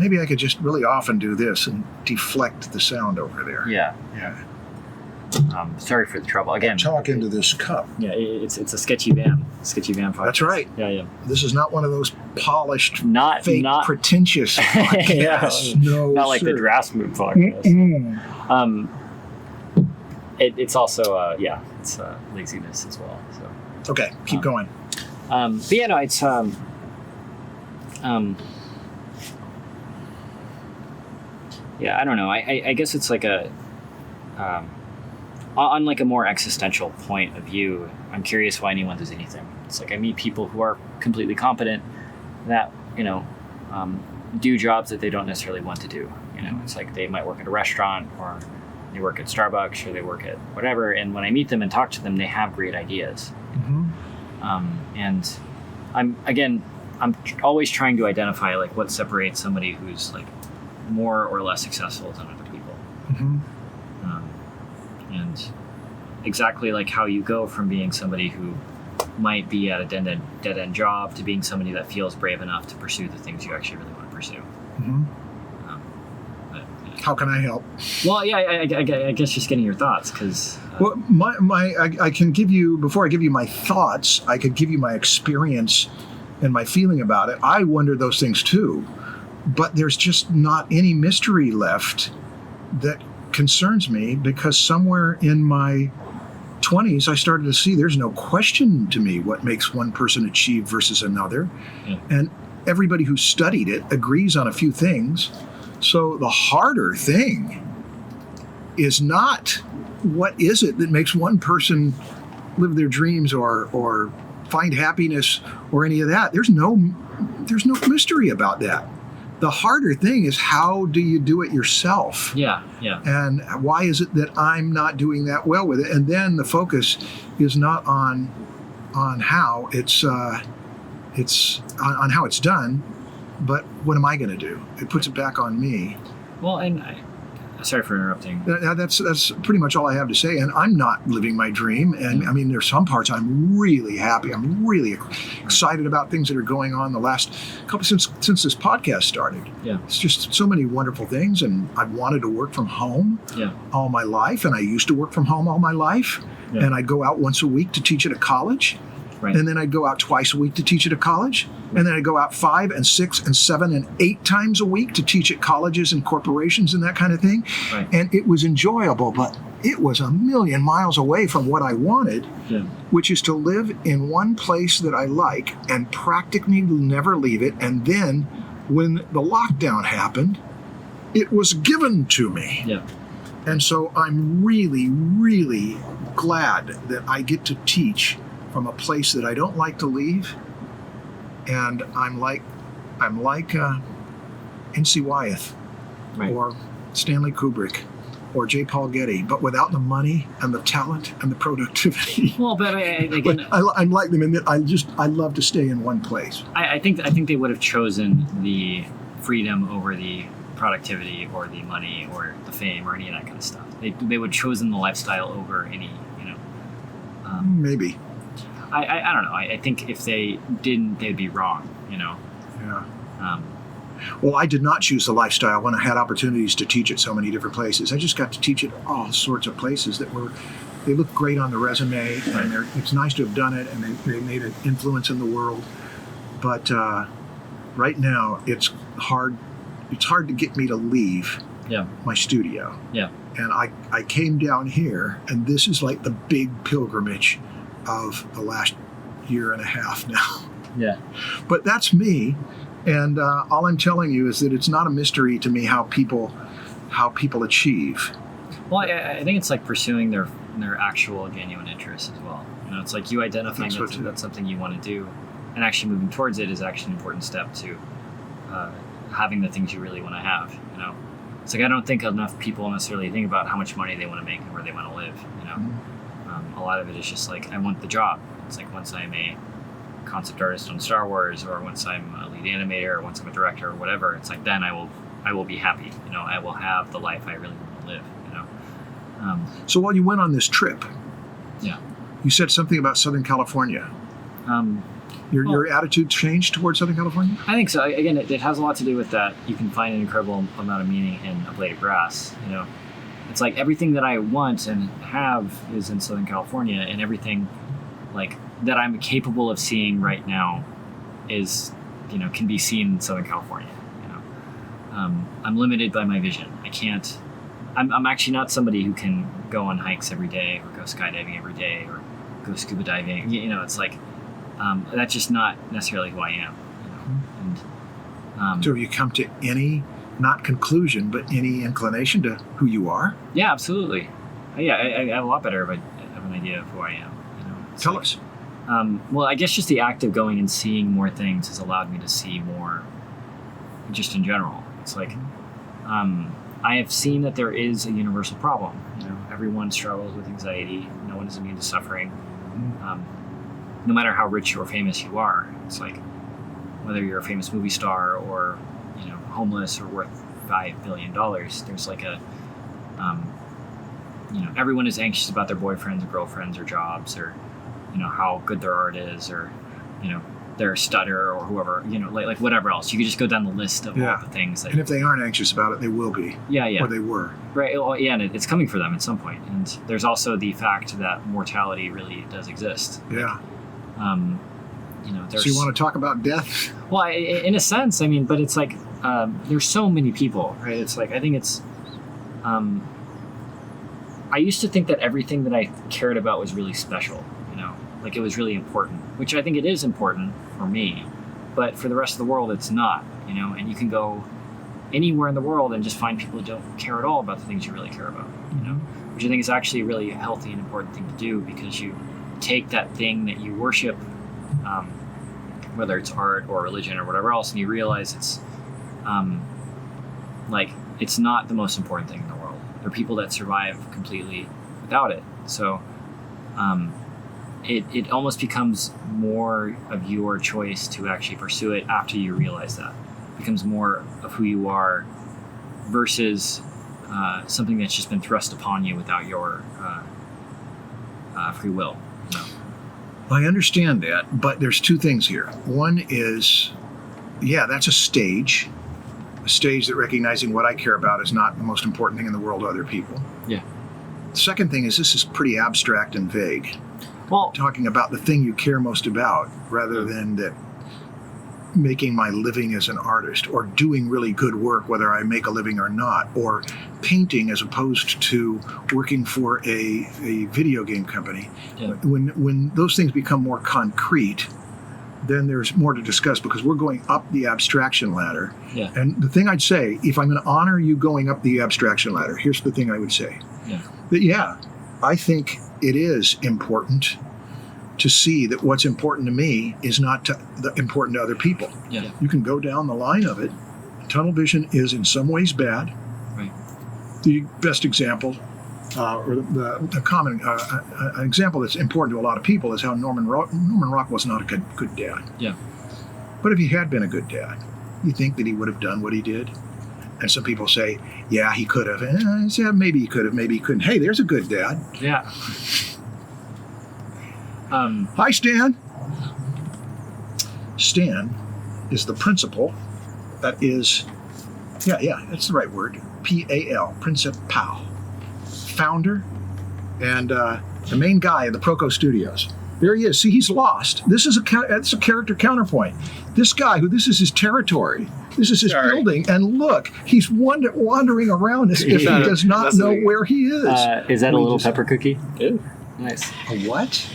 maybe I could just really often do this and deflect the sound over there. Yeah. Sorry for the trouble. Again, talk into this cup. Yeah, it's a Sketchy Van podcast. That's right. Yeah. This is not one of those polished, not pretentious podcasts. No, not like the Draftsman podcast. It's also it's laziness as well. So okay, keep going. But yeah, no, it's yeah, I don't know. I guess it's like a on like a more existential point of view. I'm curious why anyone does anything. It's like I meet people who are completely competent that do jobs that they don't necessarily want to do. It's like they might work at a restaurant, or they work at Starbucks, or they work at whatever. And when I meet them and talk to them, they have great ideas. And I'm always trying to identify like what separates somebody who's like more or less successful than other people. Mm-hmm. And exactly like how you go from being somebody who might be at a dead end job to being somebody that feels brave enough to pursue the things you actually really want to pursue. Mm-hmm. But, yeah. How can I help? Well, yeah, I guess just getting your thoughts, because Well, I can give you, before I give you my thoughts, I could give you my experience and my feeling about it. I wonder those things too, but there's just not any mystery left that concerns me, because somewhere in my 20s I started to see there's no question to me what makes one person achieve versus another. Yeah. And everybody who studied it agrees on a few things. So the harder thing is not what is it that makes one person live their dreams or find happiness or any of that. There's no mystery about that. The harder thing is, how do you do it yourself? yeah. And why is it that I'm not doing that well with it? And then the focus is not on how it's on how it's done, but what am I going to do? It puts it back on me. Well, and sorry for interrupting. That's pretty much all I have to say. And I'm not living my dream. And I mean, there's some parts I'm really happy. I'm really excited about things that are going on the last couple since this podcast started. Yeah. It's just so many wonderful things. And I've wanted to work from home all my life. And I used to work from home all my life. Yeah. And I'd go out once a week to teach at a college. Right. And then I'd go out twice a week to teach at a college. And then I'd go out 5 and 6 and 7 and 8 times a week to teach at colleges and corporations and that kind of thing. Right. And it was enjoyable, but it was a million miles away from what I wanted, which is to live in one place that I like and practically never leave it. And then when the lockdown happened, it was given to me. Yeah. And so I'm really, really glad that I get to teach from a place that I don't like to leave. And I'm like N.C. Wyeth, Right. or Stanley Kubrick, or J. Paul Getty, but without the money and the talent and the productivity. Well, but again, I'm like them in that I love to stay in one place. I think they would have chosen the freedom over the productivity or the money or the fame or any of that kind of stuff. They would have chosen the lifestyle over any, Maybe. I don't know. I think if they didn't, they'd be wrong, Yeah. Well, I did not choose the lifestyle when I had opportunities to teach at so many different places. I just got to teach at all sorts of places they look great on the resume, and it's nice to have done it, and they made an influence in the world. But right now, it's hard to get me to leave my studio. Yeah. And I came down here, and this is like the big pilgrimage of the last year and a half now. Yeah. But that's me, and all I'm telling you is that it's not a mystery to me how people achieve. Well, I think it's like pursuing their actual genuine interests as well. It's like you identifying that's something you want to do, and actually moving towards it is actually an important step to having the things you really want to have. It's like I don't think enough people necessarily think about how much money they want to make and where they want to live. A lot of it is just like, I want the job. It's like once I'm a concept artist on Star Wars, or once I'm a lead animator, or once I'm a director, or whatever, it's like then I will be happy. I will have the life I really want to live. So while you went on this trip, you said something about Southern California. Your attitude changed towards Southern California? I think so. Again, it has a lot to do with that. You can find an incredible amount of meaning in a blade of grass. It's like everything that I want and have is in Southern California, and everything like that I'm capable of seeing right now is, can be seen in Southern California. I'm limited by my vision. I can't. I'm actually not somebody who can go on hikes every day, or go skydiving every day, or go scuba diving. It's like that's just not necessarily who I am. So have you come to any, not conclusion, but any inclination to who you are? Yeah, absolutely. I have a lot better of an idea of who I am. Tell us. Well, I guess just the act of going and seeing more things has allowed me to see more, just in general. It's like I have seen that there is a universal problem. Everyone struggles with anxiety. No one is immune to suffering. No matter how rich or famous you are, it's like whether you're a famous movie star or homeless or worth $5 billion, there's like everyone is anxious about their boyfriends or girlfriends or jobs or, how good their art is or, their stutter or whoever, like whatever else. You could just go down the list of all the things. And if they aren't anxious about it, they will be. Yeah. Or they were. Right. Well, yeah, and it's coming for them at some point. And there's also the fact that mortality really does exist. Yeah. There's, so you want to talk about death? Well, in a sense, but it's like there's so many people, right? It's like I think it's. I used to think that everything that I cared about was really special, like it was really important, which I think it is important for me, but for the rest of the world, it's not, and you can go anywhere in the world and just find people who don't care at all about the things you really care about, which I think is actually a really healthy and important thing to do because you take that thing that you worship, whether it's art or religion or whatever else, and you realize it's it's not the most important thing in the world. There are people that survive completely without it. So it almost becomes more of your choice to actually pursue it after you realize that. It becomes more of who you are versus something that's just been thrust upon you without your free will. I understand that, but there's two things here. One is, that's a stage that recognizing what I care about is not the most important thing in the world to other people. Yeah. The second thing is this is pretty abstract and vague. Well, talking about the thing you care most about rather than that making my living as an artist or doing really good work, whether I make a living or not, or painting as opposed to working for a video game company. Yeah. When those things become more concrete, then there's more to discuss because we're going up the abstraction ladder. Yeah. And the thing I'd say, if I'm going to honor you going up the abstraction ladder, here's the thing I would say. Yeah. That, I think it is important to see that what's important to me is not important to other people. Yeah. You can go down the line of it. Tunnel vision is in some ways bad. Right. The best example, or the common an example that's important to a lot of people is how Norman Rockwell's not a good dad. Yeah. But if he had been a good dad, you think that he would have done what he did? And some people say, yeah, he could have. And I say, maybe he could have, maybe he couldn't. Hey, there's a good dad. Yeah. Hi, Stan. Stan is the principal. That is, that's the right word. P-A-L, Principal. Founder and the main guy of the Proco Studios. There he is. See, he's lost. It's a character counterpoint. This guy, this is his territory. This is his building, and look, he's wandering around as if he does not know where he is. Is that a little pepper cookie? Yeah. Nice. A what?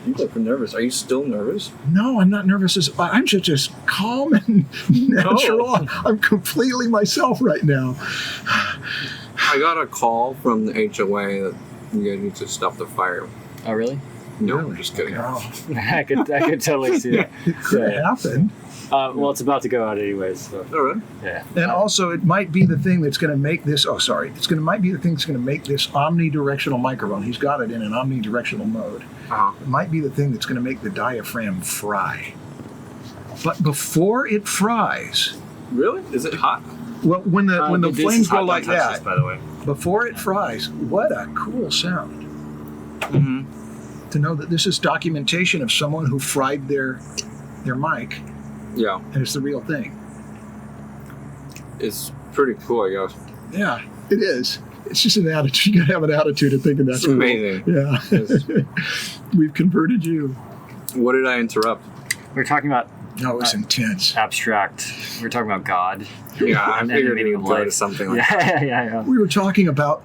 You look nervous. Are you still nervous? No, I'm not nervous. I'm just as calm and natural. Oh. I'm completely myself right now. I got a call from the HOA that you guys need to stop the fire. Oh, really? No, Really? I'm just kidding. Oh. I could totally see that. It could happen. Well, it's about to go out anyways. So. All right. Yeah. And also, it might be the thing that's going to make this. Oh, sorry. Might be the thing that's going to make this omnidirectional microphone. He's got it in an omnidirectional mode. Uh-huh. It might be the thing that's going to make the diaphragm fry. But before it fries, Really? Is it hot? well, when the this flames is hot, go like don't touch that, this, by the way. before it fries, what a cool sound Mm-hmm. to know that this is documentation of someone who fried their mic, Yeah. and it's the real thing. It's pretty cool, I guess. Yeah, it is. It's just an attitude. You gotta have an attitude of thinking that's It's cool. amazing. Yeah. We've converted you. What did I interrupt? We're talking about No, it's intense. abstract. We're talking about God. Yeah, I And the figured meaning you of would go to life. something like Yeah. We were talking about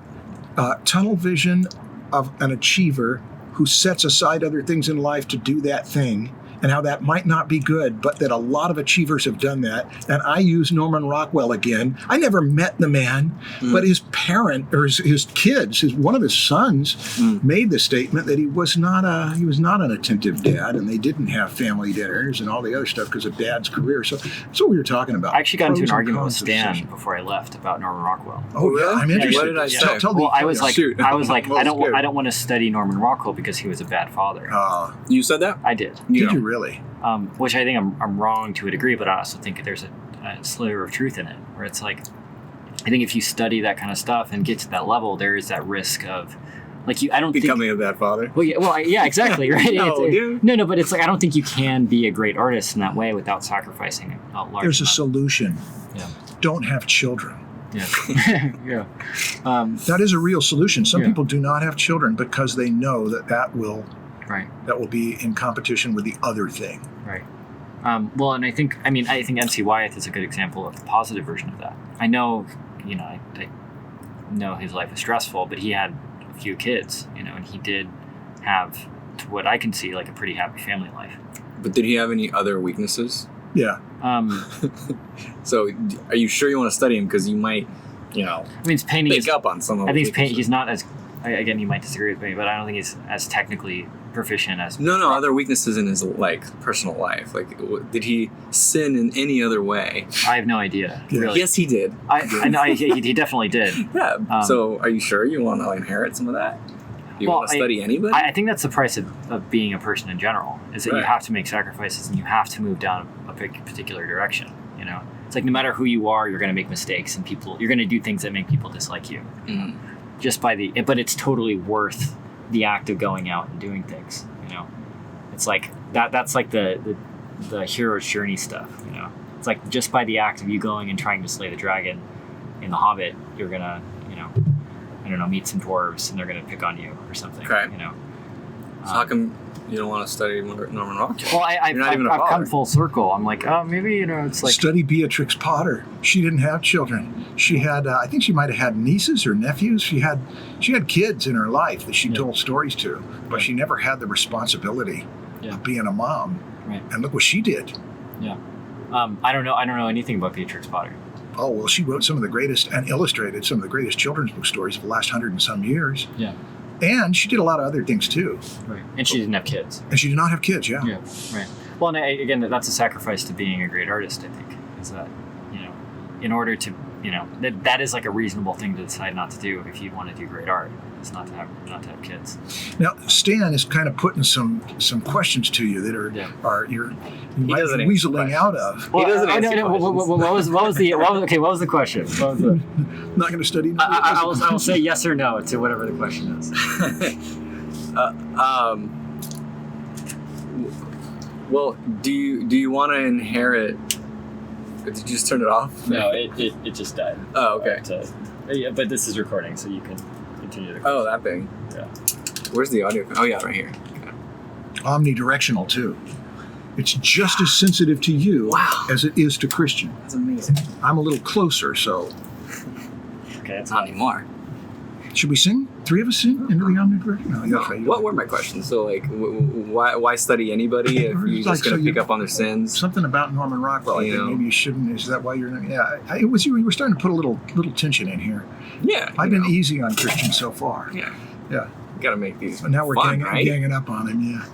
tunnel vision of an achiever who sets aside other things in life to do that thing, and how that might not be good, but that a lot of achievers have done that. And I use Norman Rockwell again. I never met the man, but his parent or his kids, one of his sons, made the statement that he was not an attentive dad, and they didn't have family dinners and all the other stuff because of dad's career. So that's what we were talking about. I actually got into Pros an and argument with cons of Stan succession. before I left about Norman Rockwell. Oh, yeah, really? I'm interested. What did I say? Tell Well, I was like, Shoot. I I'm don't scared. want to study Norman Rockwell because he was a bad father. You said that? I did. Did Yeah. you really? Which I think I'm wrong to a degree, but I also think there's a sliver of truth in it, where it's like, I think if you study that kind of stuff and get to that level, there is that risk of, like, I don't Becoming think, a bad father. yeah, exactly, right? No, dude. No, but it's like, I don't think you can be a great artist in that way without sacrificing a large There's a amount. solution. Yeah. Don't have children. Yeah. Yeah. That is a real solution. Some Yeah. people do not have children because they know that will Right. be in competition with the other thing. Right. Well, and I think MC Wyeth is a good example of the positive version of that. I know, I know his life is stressful, but he had a few kids, and he did have, to what I can see, like a pretty happy family life. But did he have any other weaknesses? Yeah. So, are you sure you want to study him? Because you might, It's painting. pick up on some of. I think weaknesses. he's not as. Again, he might disagree with me, but I don't think he's as technically proficient as. No, other weaknesses in his personal life. Like, did he sin in any other way? I have no idea. Yeah. Really. Yes, he did. I know he definitely did. Yeah. So, are you sure you want to inherit some of that? You want to study anybody? I think that's the price of being a person in general, is that you Right. have to make sacrifices and you have to move down a particular direction. It's like no matter who you are, you're going to make mistakes and you're going to do things that make people dislike you. Mhm. But it's totally worth the act of going out and doing things. It's like that's like the hero's journey stuff. It's like just by the act of you going and trying to slay the dragon in The Hobbit, you're gonna I don't know, meet some dwarves and they're gonna pick on you or something. Okay. So how come you don't want to study Norman Rockwell? Well, I've You're not even a come father. full circle. I'm like, oh, maybe it's like Study Beatrix Potter. She didn't have children. She had, I think she might have had nieces or nephews. She had kids in her life that she told stories to, but she never had the responsibility of being a mom. Right. And look what she did. Yeah. I don't know anything about Beatrix Potter. Oh, well, she wrote some of the greatest and illustrated some of the greatest children's book stories of the last 100 and some years. Yeah. And she did a lot of other things too. Right. And she didn't have kids. And she did not have kids, yeah. Yeah. Right. Well, and again, that's a sacrifice to being a great artist. I think is that in order to that is like a reasonable thing to decide not to do if you want to do great art. It's not to have kids. Now, Stan is kind of putting some questions to you that you might doesn't be answer weaseling questions. out of. He doesn't answer What was the question? Not going to study. I will say yes or no to whatever the question is. Well, do you want to inherit? Did you just turn it off? No, it just died. Oh, okay. But this is recording, so you can continue the question. Oh, that thing. Yeah. Where's the audio? Oh, yeah, right here. Okay. Omnidirectional too. It's just as sensitive to you as it is to Christian. That's amazing. I'm a little closer, so Okay, that's Not anymore. should we sing? 3 of us sing into the omnidirectional? No, okay. What were my questions? So, like, why study anybody if you're Like, just going so to pick up on their sins? Something about Norman Rockwell. I You think know. maybe you shouldn't. Is that why you're not? Yeah, it was you. You were starting to put a little tension in here. Yeah. I've you been know. easy on Christian so far. Yeah. Yeah. Got to make these But now we're fun, right? ganging up on him. Yeah.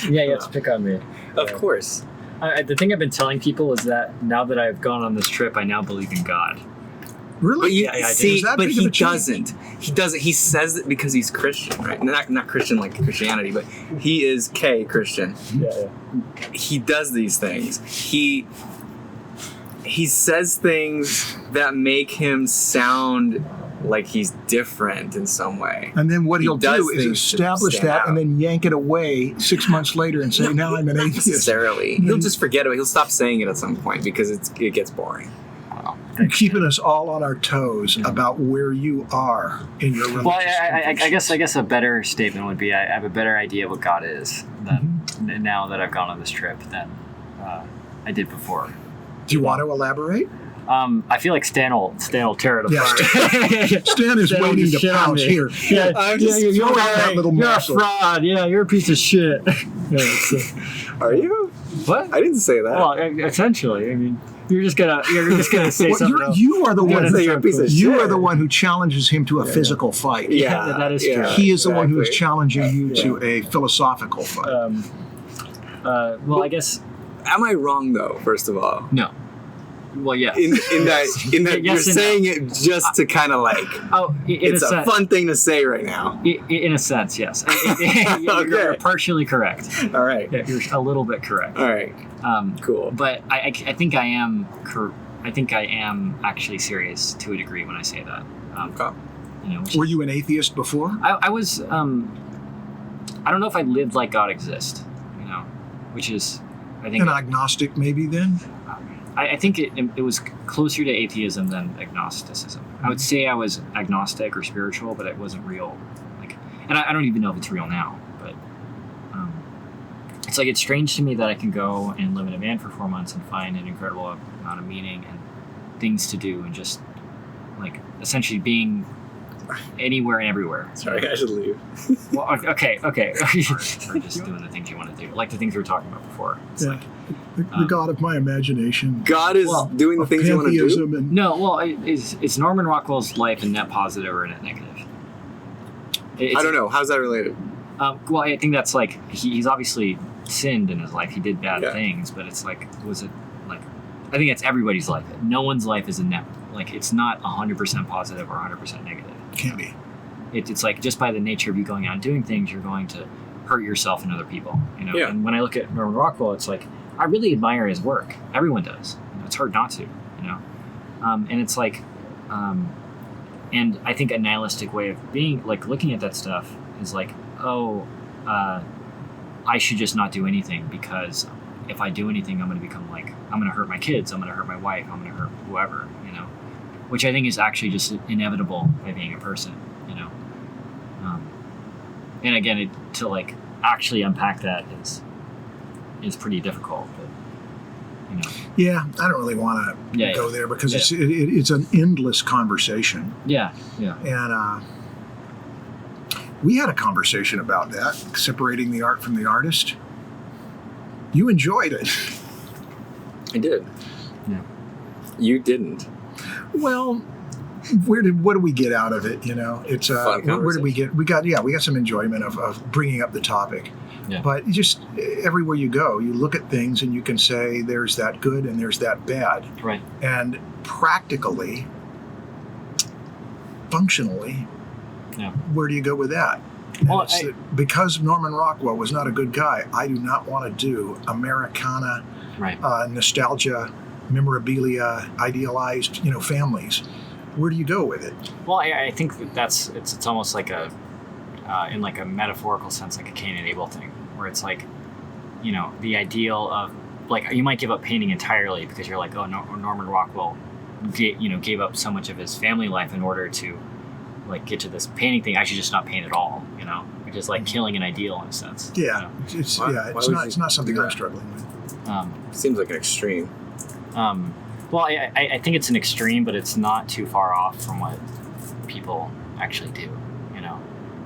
yeah, you have to pick on me. Of course. The thing I've been telling people is that now that I've gone on this trip, I now believe in God. Really? But you Yeah, I did. see, Is that but big of he a change? doesn't. He doesn't. He says it because he's Christian, right? Not Christian like Christianity, but he is Christian. Yeah. He does these things. He says things that make him sound like he's different in some way. And then what He he'll does do is things to establish stand that out. and then yank it away 6 months later and say, now I'm an Not atheist. necessarily. He'll just forget it. He'll stop saying it at some point because it gets boring. And keeping us all on our toes about where you are in your religious Well, I convictions. guess a better statement would be I have a better idea what God is now that I've gone on this trip than I did before. Do you want to elaborate? I feel like Stan will tear it Yeah, apart. Stan is Stan will waiting just to shit on pounce me. here. Yeah, I'm just you're that little you're a morsel. fraud. Yeah, you're a piece of shit. Are you? What? I didn't say that. Well, essentially, I mean, you're just gonna say Well, something else. you are the You're one. gonna say you're a piece of You shit. are the one who challenges him to a physical fight. Yeah, that is true. He is the one who is exactly. challenging you to a philosophical fight. Well, I guess Am I wrong though? First of all, no. Well, yes. in that Yes you're and no. saying it just to kind of like Oh, in it's a a sense, fun thing to say right now. in a sense, yes. Okay. You're partially correct. All right. Yeah, you're a little bit correct. All right. Cool. But I think I am. I think I am actually serious to a degree when I say that. Okay. You know, Were you an atheist before? I was. I don't know if I lived like God exists. You know, which is, I think. An agnostic, maybe then? I think it was closer to atheism than agnosticism. I would say I was agnostic or spiritual, but it wasn't real. Like, and I don't even know if it's real now. But it's like it's strange to me that I can go and live in a van for 4 months and find an incredible amount of meaning and things to do, and just like essentially being anywhere and everywhere. Sorry, I should leave. Well, okay. or just doing the things you want to do, like the things we were talking about before. It's like, The God of my imagination. God is doing the of things you want to do. pantheism and no, well, is Norman Rockwell's life a net positive or a net negative? I don't know. How's that related? Well, I think that's like he's obviously sinned in his life. He did bad Yeah. things, but it's like, was it like? I think that's everybody's life. No one's life is a net. Like, it's not 100% positive or 100% negative. can't be. It's like just by the nature of you going out and doing things, you're going to hurt yourself and other people. You know. Yeah. And when I look at Norman Rockwell, it's like I really admire his work. Everyone does. You know, it's hard not to. You know. And it's like, and I think a nihilistic way of being, like, looking at that stuff is like, oh, I should just not do anything, because if I do anything, I'm going to become like, I'm going to hurt my kids, I'm going to hurt my wife, I'm going to hurt whoever, you know, which I think is actually just inevitable by being a person, you know. And again, to like actually unpack that is pretty difficult, but you know. Yeah, I don't really want to go there because it's an endless conversation. Yeah. And we had a conversation about that, separating the art from the artist. You enjoyed it. I did. Yeah. You didn't. Well, what do we get out of it? You know, it's Fun where did we get? We got some enjoyment of bringing up the topic. Yeah. But just everywhere you go, you look at things and you can say there's that good and there's that bad. Right. And practically, functionally, Yeah. where do you go with that? And Well, it's because Norman Rockwell was not a good guy, I do not want to do Americana, Right. nostalgia, memorabilia, idealized, families. Where do you go with it? Well, I think it's almost like a in like a metaphorical sense, like a Cain and Abel thing, where it's like, you know, the ideal of, like, you might give up painting entirely because you're like, oh, Norman Rockwell gave up so much of his family life in order to like get to this painting thing. I should just not paint at all, you know, which is like killing an ideal in a sense. Yeah, you know? it's not something I'm struggling with. Seems like an extreme. Well, I think it's an extreme, but it's not too far off from what people actually do, you know.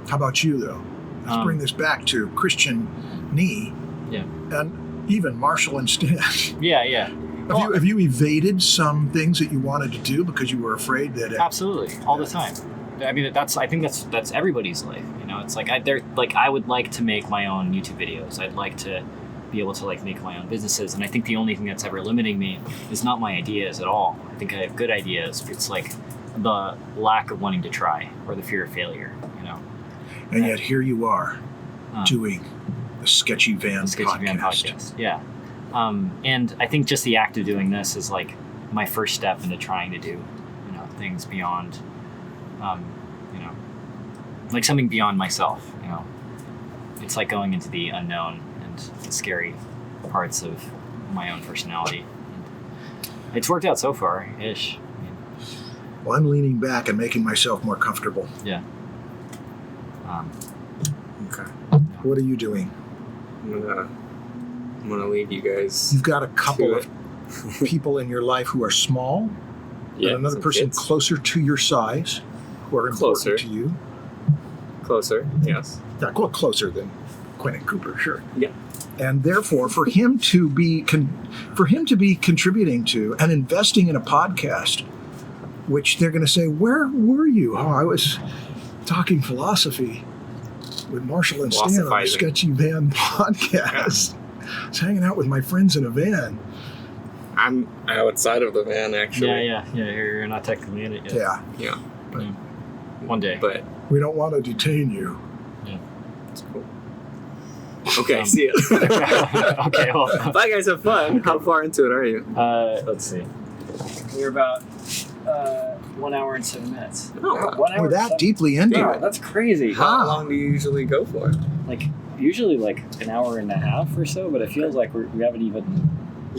How about you, though? Let's bring this back to Christian Nee. Yeah. And even Marshall and Stan. Yeah. Have you evaded some things that you wanted to do because you were afraid that Absolutely, all the time. I mean, I think that's everybody's life. You know, it's like I would like to make my own YouTube videos. I'd like to be able to like make my own businesses, and I think the only thing that's ever limiting me is not my ideas at all. I think I have good ideas. It's like the lack of wanting to try or the fear of failure. You know. And yet here you are, doing the Sketchy Van podcast. Yeah. And I think just the act of doing this is like my first step into trying to do, things beyond, like something beyond myself, It's like going into the unknown and the scary parts of my own personality. It's worked out so far-ish. Well, I'm leaning back and making myself more comfortable. Yeah. Okay. What are you doing? I'm gonna leave you guys. You've got a couple of people in your life who are small, and another person kids. Closer to your size, who are Closer. important to you. Closer, yes. Yeah, well, closer than Quinn and Cooper, sure. Yeah. And therefore, for him to be contributing to and investing in a podcast, which they're going to say, "Where were you?" Oh, I was talking philosophy with Marshall and Stan on the Sketchy Van podcast. I was hanging out with my friends in a van. I'm outside of the van actually. Yeah. You're not technically in it yet. Yeah. Yeah. One day. But We don't want to detain you. it's cool. Okay, see ya. Okay, well. Bye guys, have fun. How far into it are you? Let's see. We're about 1 hour and 7 minutes. Oh, wow. 1 hour We're and that 7 deeply into Yeah, it. that's crazy. How Wow. long do you usually go for? Like usually like an hour and a half or so, but it feels like we haven't even.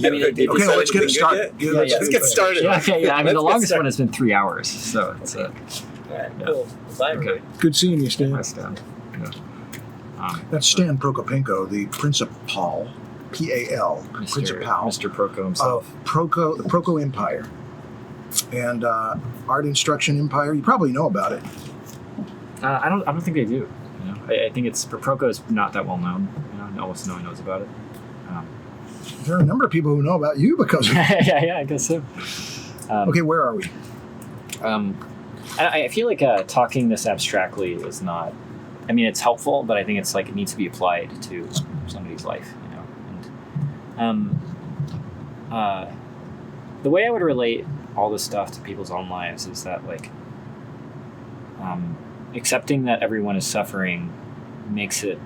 I mean, Did you Okay, decide let's get it anything started. good yet? Yeah, Let's get started. Yeah. I mean, Let's the get longest started. one has been 3 hours, so it's All right, Yeah. cool. Bye, okay. Good seeing you, Stan. Nice down. Yeah. That's Stan Prokopenko, the Principal, P-A-L, Principal Mr. Proko himself. of the Proko Empire and Art Instruction Empire. You probably know about it. I don't think they do. You know, I think it's Proko is not that well known. You know, almost no one knows about it. There are a number of people who know about you because of yeah, I guess so. Okay, where are we? I feel like talking this abstractly is not. I mean, it's helpful, but I think it's like it needs to be applied to somebody's life. You know, and the way I would relate all this stuff to people's own lives is that like accepting that everyone is suffering makes it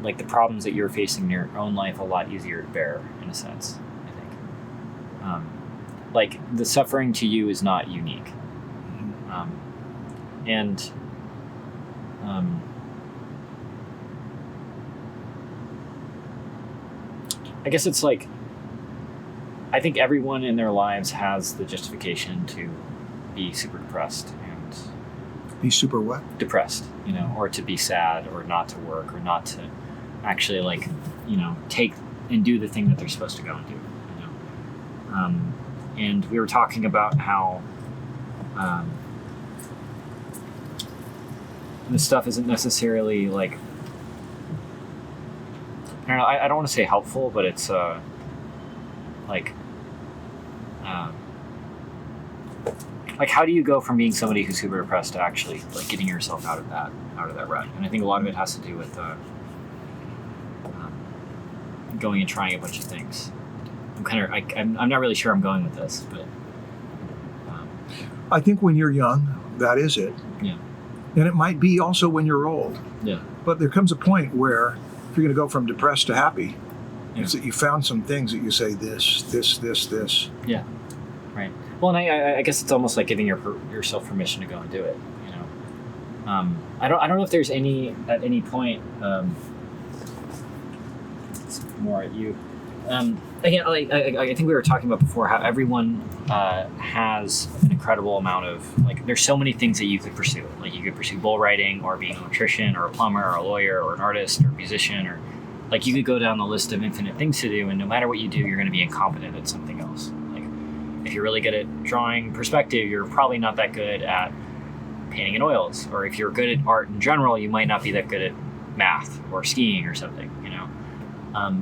like the problems that you're facing in your own life a lot easier to bear in a sense, I think. Like the suffering to you is not unique. And I guess it's like I think everyone in their lives has the justification to be super depressed and Be super what? depressed, you know, or to be sad or not to work or not to actually like, you know, take and do the thing that they're supposed to go and do, you know. And we were talking about how this stuff isn't necessarily like I don't know. I don't want to say helpful, but it's like how do you go from being somebody who's super depressed to actually like getting yourself out of that rut? And I think a lot of it has to do with going and trying a bunch of things. I'm not really sure I'm going with this, but I think when you're young, that is it. Yeah. And it might be also when you're old. yeah, But there comes a point where if you're going to go from depressed to happy, Yeah. it's that you found some things that you say this. yeah, right. Well, and I guess it's almost like giving yourself permission to go and do it. You know, I don't know if there's at any point. It's more at you. Again, like I think we were talking about before, how everyone has an incredible amount of like. There's so many things that you could pursue. Like you could pursue bull riding, or being an electrician, or a plumber, or a lawyer, or an artist, or a musician, or like you could go down the list of infinite things to do. And no matter what you do, you're going to be incompetent at something else. Like if you're really good at drawing perspective, you're probably not that good at painting in oils. Or if you're good at art in general, you might not be that good at math or skiing or something. You know.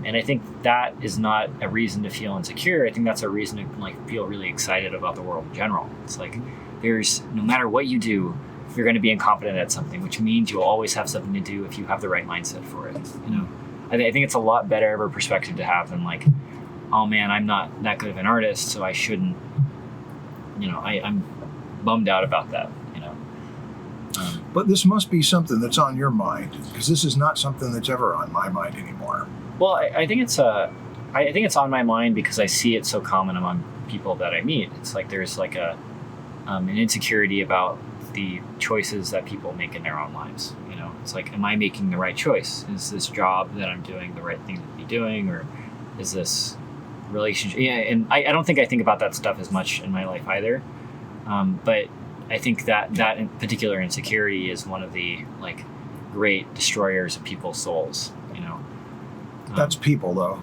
And I think that is not a reason to feel insecure. I think that's a reason to like feel really excited about the world in general. It's like there's no matter what you do, you're going to be incompetent at something, which means you'll always have something to do if you have the right mindset for it. You know, I think it's a lot better of a perspective to have than like, oh man, I'm not that good of an artist, so I shouldn't. You know, I'm bummed out about that. You know. But this must be something that's on your mind, because this is not something that's ever on my mind anymore. Well, I think it's I think it's on my mind because I see it so common among people that I meet. It's like there's like an insecurity about the choices that people make in their own lives. You know, it's like, am I making the right choice? Is this job that I'm doing the right thing to be doing, or is this relationship? Yeah, and I don't think I think about that stuff as much in my life either. But I think that in particular insecurity is one of the like great destroyers of people's souls. You know. That's people, though.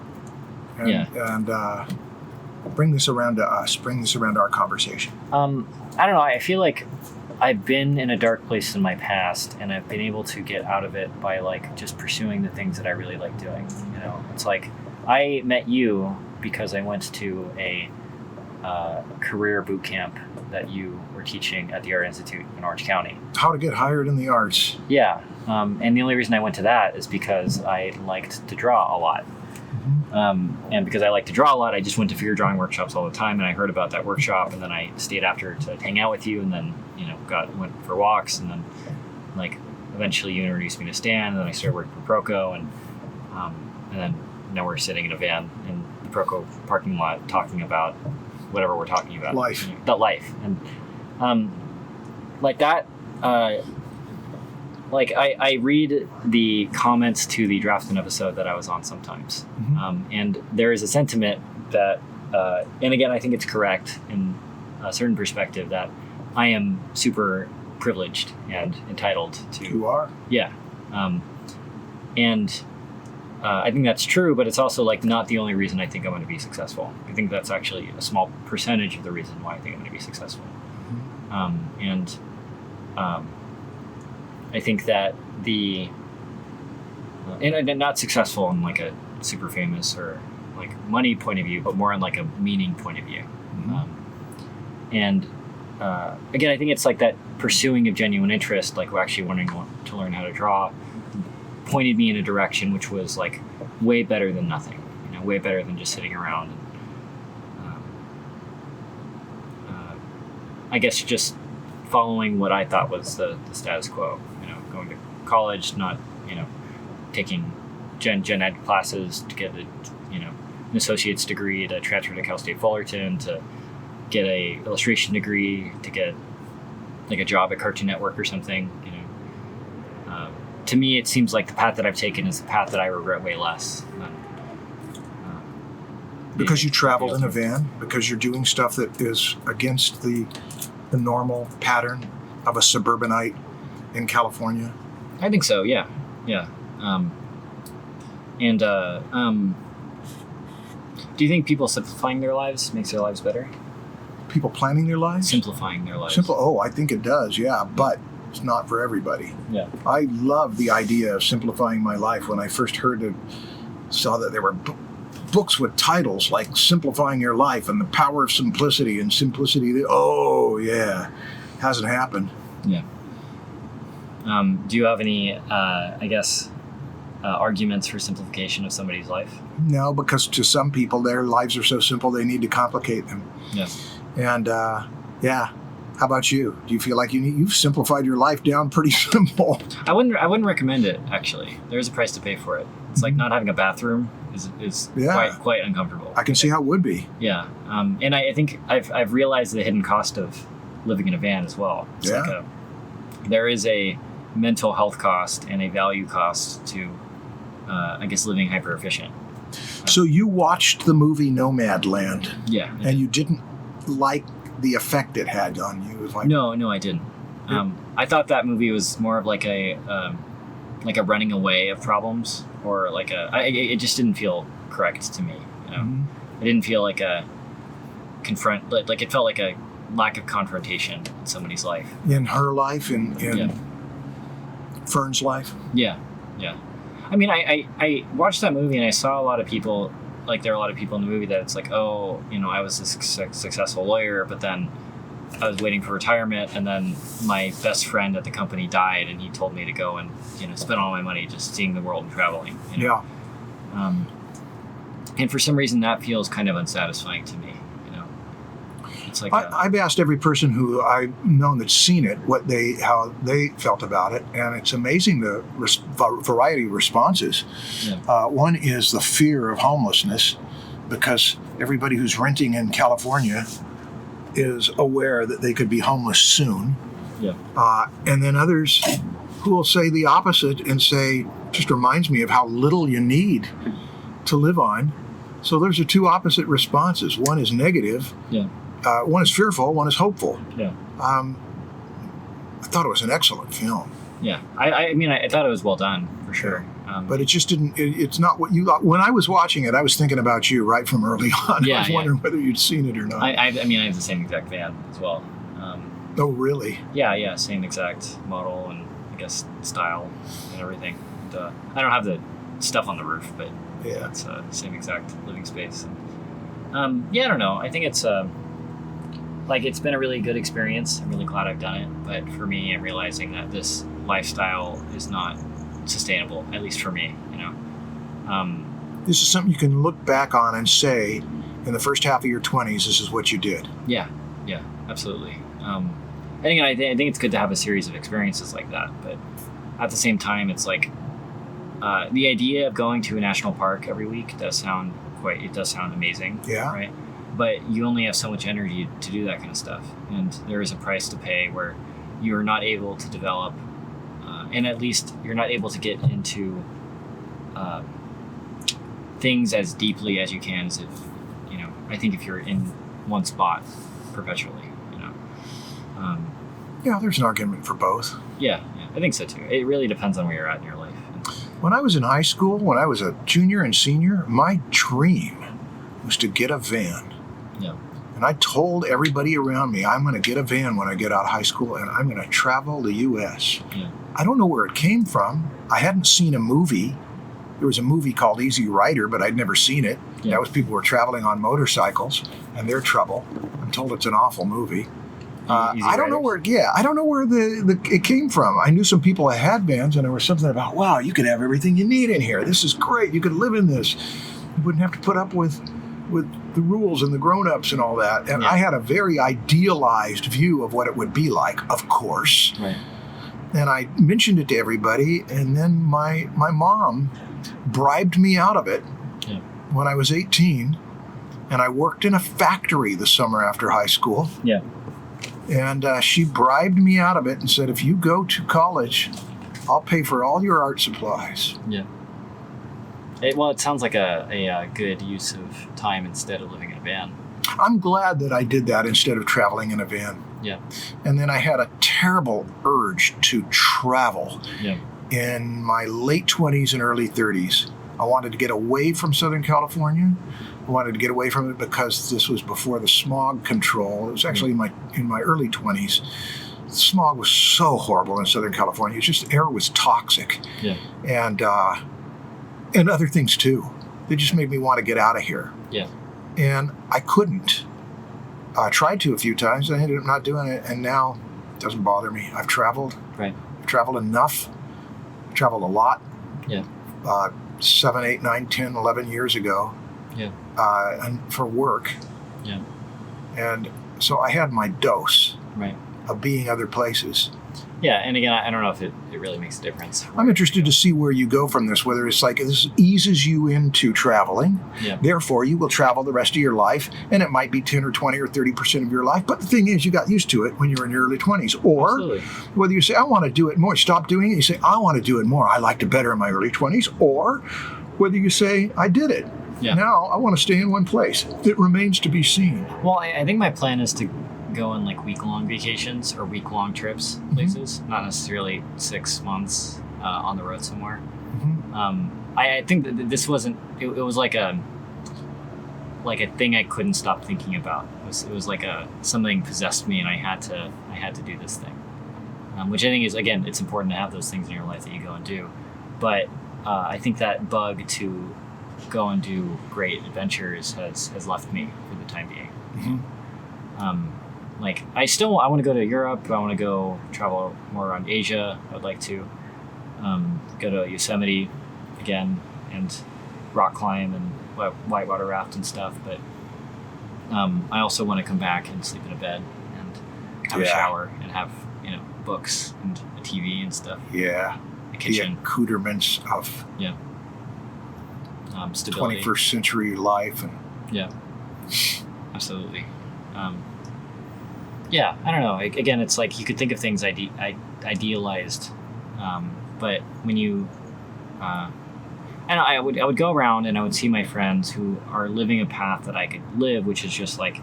And, Yeah. And bring this around to us. Bring this around to our conversation. I don't know. I feel like I've been in a dark place in my past, and I've been able to get out of it by like just pursuing the things that I really like doing. You know, it's like I met you because I went to a career boot camp that you were teaching at the Art Institute in Orange County. How to get hired in the arts. Yeah, and the only reason I went to that is because I liked to draw a lot. And because I like to draw a lot, I just went to figure drawing workshops all the time, and I heard about that workshop, and then I stayed after to hang out with you, and then went for walks, and then eventually you introduced me to Stan, and then I started working for Proco, and then now we're sitting in a van in the Proco parking lot talking about whatever we're talking about. Life. About life. And like that, I read the comments to the Draftsman episode that I was on sometimes. And there is a sentiment that, and again, I think it's correct in a certain perspective, that I am super privileged and entitled to. You are? Yeah. And I think that's true, but it's also not the only reason I think I'm going to be successful. I think that's actually a small percentage of the reason why I think I'm going to be successful. I think that and not successful in a super famous or money point of view, but more on a meaning point of view. Again, I think it's that pursuing of genuine interest, actually wanting to learn how to draw, pointed me in a direction which was way better than nothing, way better than just sitting around. I guess just following what I thought was the status quo, going to college, not, taking gen ed classes to get an associate's degree, to transfer to Cal State Fullerton, to get a illustration degree, to get a job at Cartoon Network or something. To me, it seems like the path that I've taken is the path that I regret way less than, because you traveled in a van, because you're doing stuff that is against the normal pattern of a suburbanite in California. I think so. Yeah. Do you think people simplifying their lives makes their lives better? People planning their lives? Simplifying their lives. I think it does, yeah, but it's not for everybody. Yeah. I love the idea of simplifying my life. When I first saw that there were books with titles like Simplifying Your Life and The Power of Simplicity and Simplicity. Oh, yeah. Hasn't happened. Yeah. Do you have any, arguments for simplification of somebody's life? No, because to some people, their lives are so simple, they need to complicate them. Yeah. And, how about you? Do you feel like you've simplified your life down pretty simple? I wouldn't recommend it, actually. There's a price to pay for it. It's like not having a bathroom is quite uncomfortable. I can see how it would be. Yeah. And I think I've realized the hidden cost of living in a van as well. It's there is a mental health cost and a value cost to, living hyper efficient. So you watched the movie Nomadland. Yeah. And you didn't like the effect it had on you? It was No, I didn't. I thought that movie was more of a running away of problems, or it just didn't feel correct to me. It didn't feel like a confront. It felt like a lack of confrontation in somebody's life. In her life, in Fern's life. Yeah. I mean, I watched that movie and I saw a lot of people. There are a lot of people in the movie that it's I was a successful lawyer, but then I was waiting for retirement, and then my best friend at the company died, and he told me to go and spend all my money just seeing the world and traveling. Yeah. And for some reason, that feels kind of unsatisfying to me. It's I've asked every person who I've known that's seen it how they felt about it, and it's amazing the variety of responses. Yeah. One is the fear of homelessness, because everybody who's renting in California is aware that they could be homeless soon. Yeah. And then others who will say the opposite and say, just reminds me of how little you need to live on. So those are two opposite responses. One is negative. Yeah. One is fearful, one is hopeful. Yeah. I thought it was an excellent film. Yeah. I thought it was well done, for sure. But it just didn't, it's not what you thought. When I was watching it, I was thinking about you right from early on. Yeah, I was wondering whether you'd seen it or not. I have the same exact van as well. Oh, really? Yeah, same exact model and I guess style and everything. And, I don't have the stuff on the roof, but yeah, it's same exact living space. And, I don't know. I think it's it's been a really good experience. I'm really glad I've done it. But for me, I'm realizing that this lifestyle is not sustainable, at least for me. this is something you can look back on and say, in the first half of your 20s, this is what you did. Yeah, absolutely. I think it's good to have a series of experiences like that, but at the same time, it's like the idea of going to a national park every week does sound amazing. Yeah. Right. But you only have so much energy to do that kind of stuff, and there is a price to pay where you're not able to develop, and at least you're not able to get into things as deeply as you can as if, I think if you're in one spot perpetually, Yeah, there's an argument for both. Yeah, I think so too. It really depends on where you're at in your life. When I was in high school, when I was a junior and senior, my dream was to get a van. Yeah. And I told everybody around me, I'm going to get a van when I get out of high school, and I'm going to travel the U.S. Yeah. I don't know where it came from. I hadn't seen a movie. There was a movie called Easy Rider, but I'd never seen it. Yeah. That was people who were traveling on motorcycles and their trouble. I'm told it's an awful movie. I don't know where. Yeah, I don't know where it came from. I knew some people that had vans, and there was something about, wow, you could have everything you need in here. This is great. You could live in this. You wouldn't have to put up with the rules and the grown-ups and all that. And I had a very idealized view of what it would be like, of course. Right. And I mentioned it to everybody, and then my mom bribed me out of it when I was 18, and I worked in a factory the summer after high school. Yeah. And she bribed me out of it and said, if you go to college, I'll pay for all your art supplies. Yeah. It sounds like a good use of time instead of living in a van. I'm glad that I did that instead of traveling in a van. Yeah. And then I had a terrible urge to travel. Yeah. In my late 20s and early 30s. I wanted to get away from Southern California. I wanted to get away from it because this was before the smog control. It was actually in my early 20s. The smog was so horrible in Southern California. It's just, air was toxic. Yeah. And other things too. They just made me want to get out of here. Yeah. And I couldn't. I tried to a few times. I ended up not doing it, and now it doesn't bother me. I've traveled. Right. I've traveled enough. I've traveled a lot. Yeah. 7, 8, 9, 10, 11 years ago. Yeah. And for work. Yeah. And so I had my dose right. of being other places. Yeah, and again, I don't know if it really makes a difference. I'm interested to see where you go from this, whether it's like this eases you into traveling. Yeah. Therefore, you will travel the rest of your life, and it might be 10 or 20 or 30% of your life. But the thing is, you got used to it when you were in your early 20s. Or Absolutely. whether you say, I want to do it more, stop doing it. You say, I want to do it more. I liked it better in my early 20s. Or whether you say, I did it. Yeah. Now I want to stay in one place. It remains to be seen. Well, I think my plan is to go on like week-long vacations or week-long trips places, not necessarily 6 months on the road somewhere. Mm-hmm. I think that this wasn't. It was like a thing I couldn't stop thinking about. It was like something possessed me, and I had to do this thing. Which I think is, again, it's important to have those things in your life that you go and do. But I think that bug to go and do great adventures has left me for the time being. Mm-hmm. Like I want to go to Europe. I want to go travel more around Asia. I would like to go to Yosemite again and rock climb and whitewater raft and stuff. But I also want to come back and sleep in a bed and have a shower and have books and a TV and stuff. Yeah. A kitchen. The accoutrements of stability. 21st century life. And Yeah. Absolutely. Yeah, I don't know. Again, it's like you could think of things idealized, but when you, I would go around and I would see my friends who are living a path that I could live, which is just like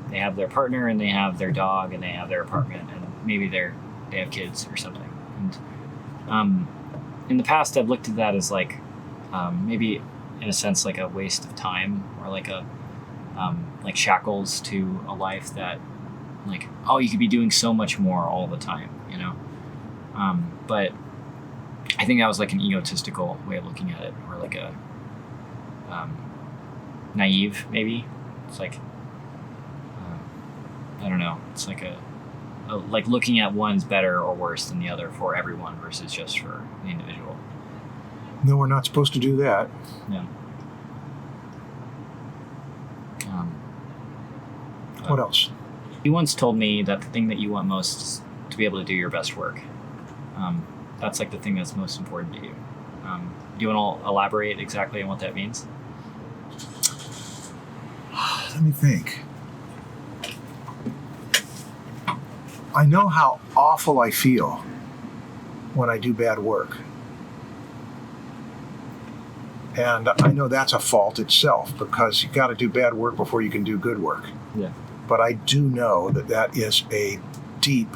they have their partner and they have their dog and they have their apartment and maybe they have kids or something. And in the past, I've looked at that as like maybe in a sense like a waste of time or like a like shackles to a life that. Like, oh, you could be doing so much more all the time, but I think that was like an egotistical way of looking at it, or like a naive, maybe. It's like I don't know. It's like a like looking at one's better or worse than the other for everyone versus just for the individual. No, we're not supposed to do that. Yeah. What else? You once told me that the thing that you want most is to be able to do your best work. That's like the thing that's most important to you. Do you want to elaborate exactly on what that means? Let me think. I know how awful I feel when I do bad work. And I know that's a fault itself, because you got to do bad work before you can do good work. Yeah. But I do know that that is a deep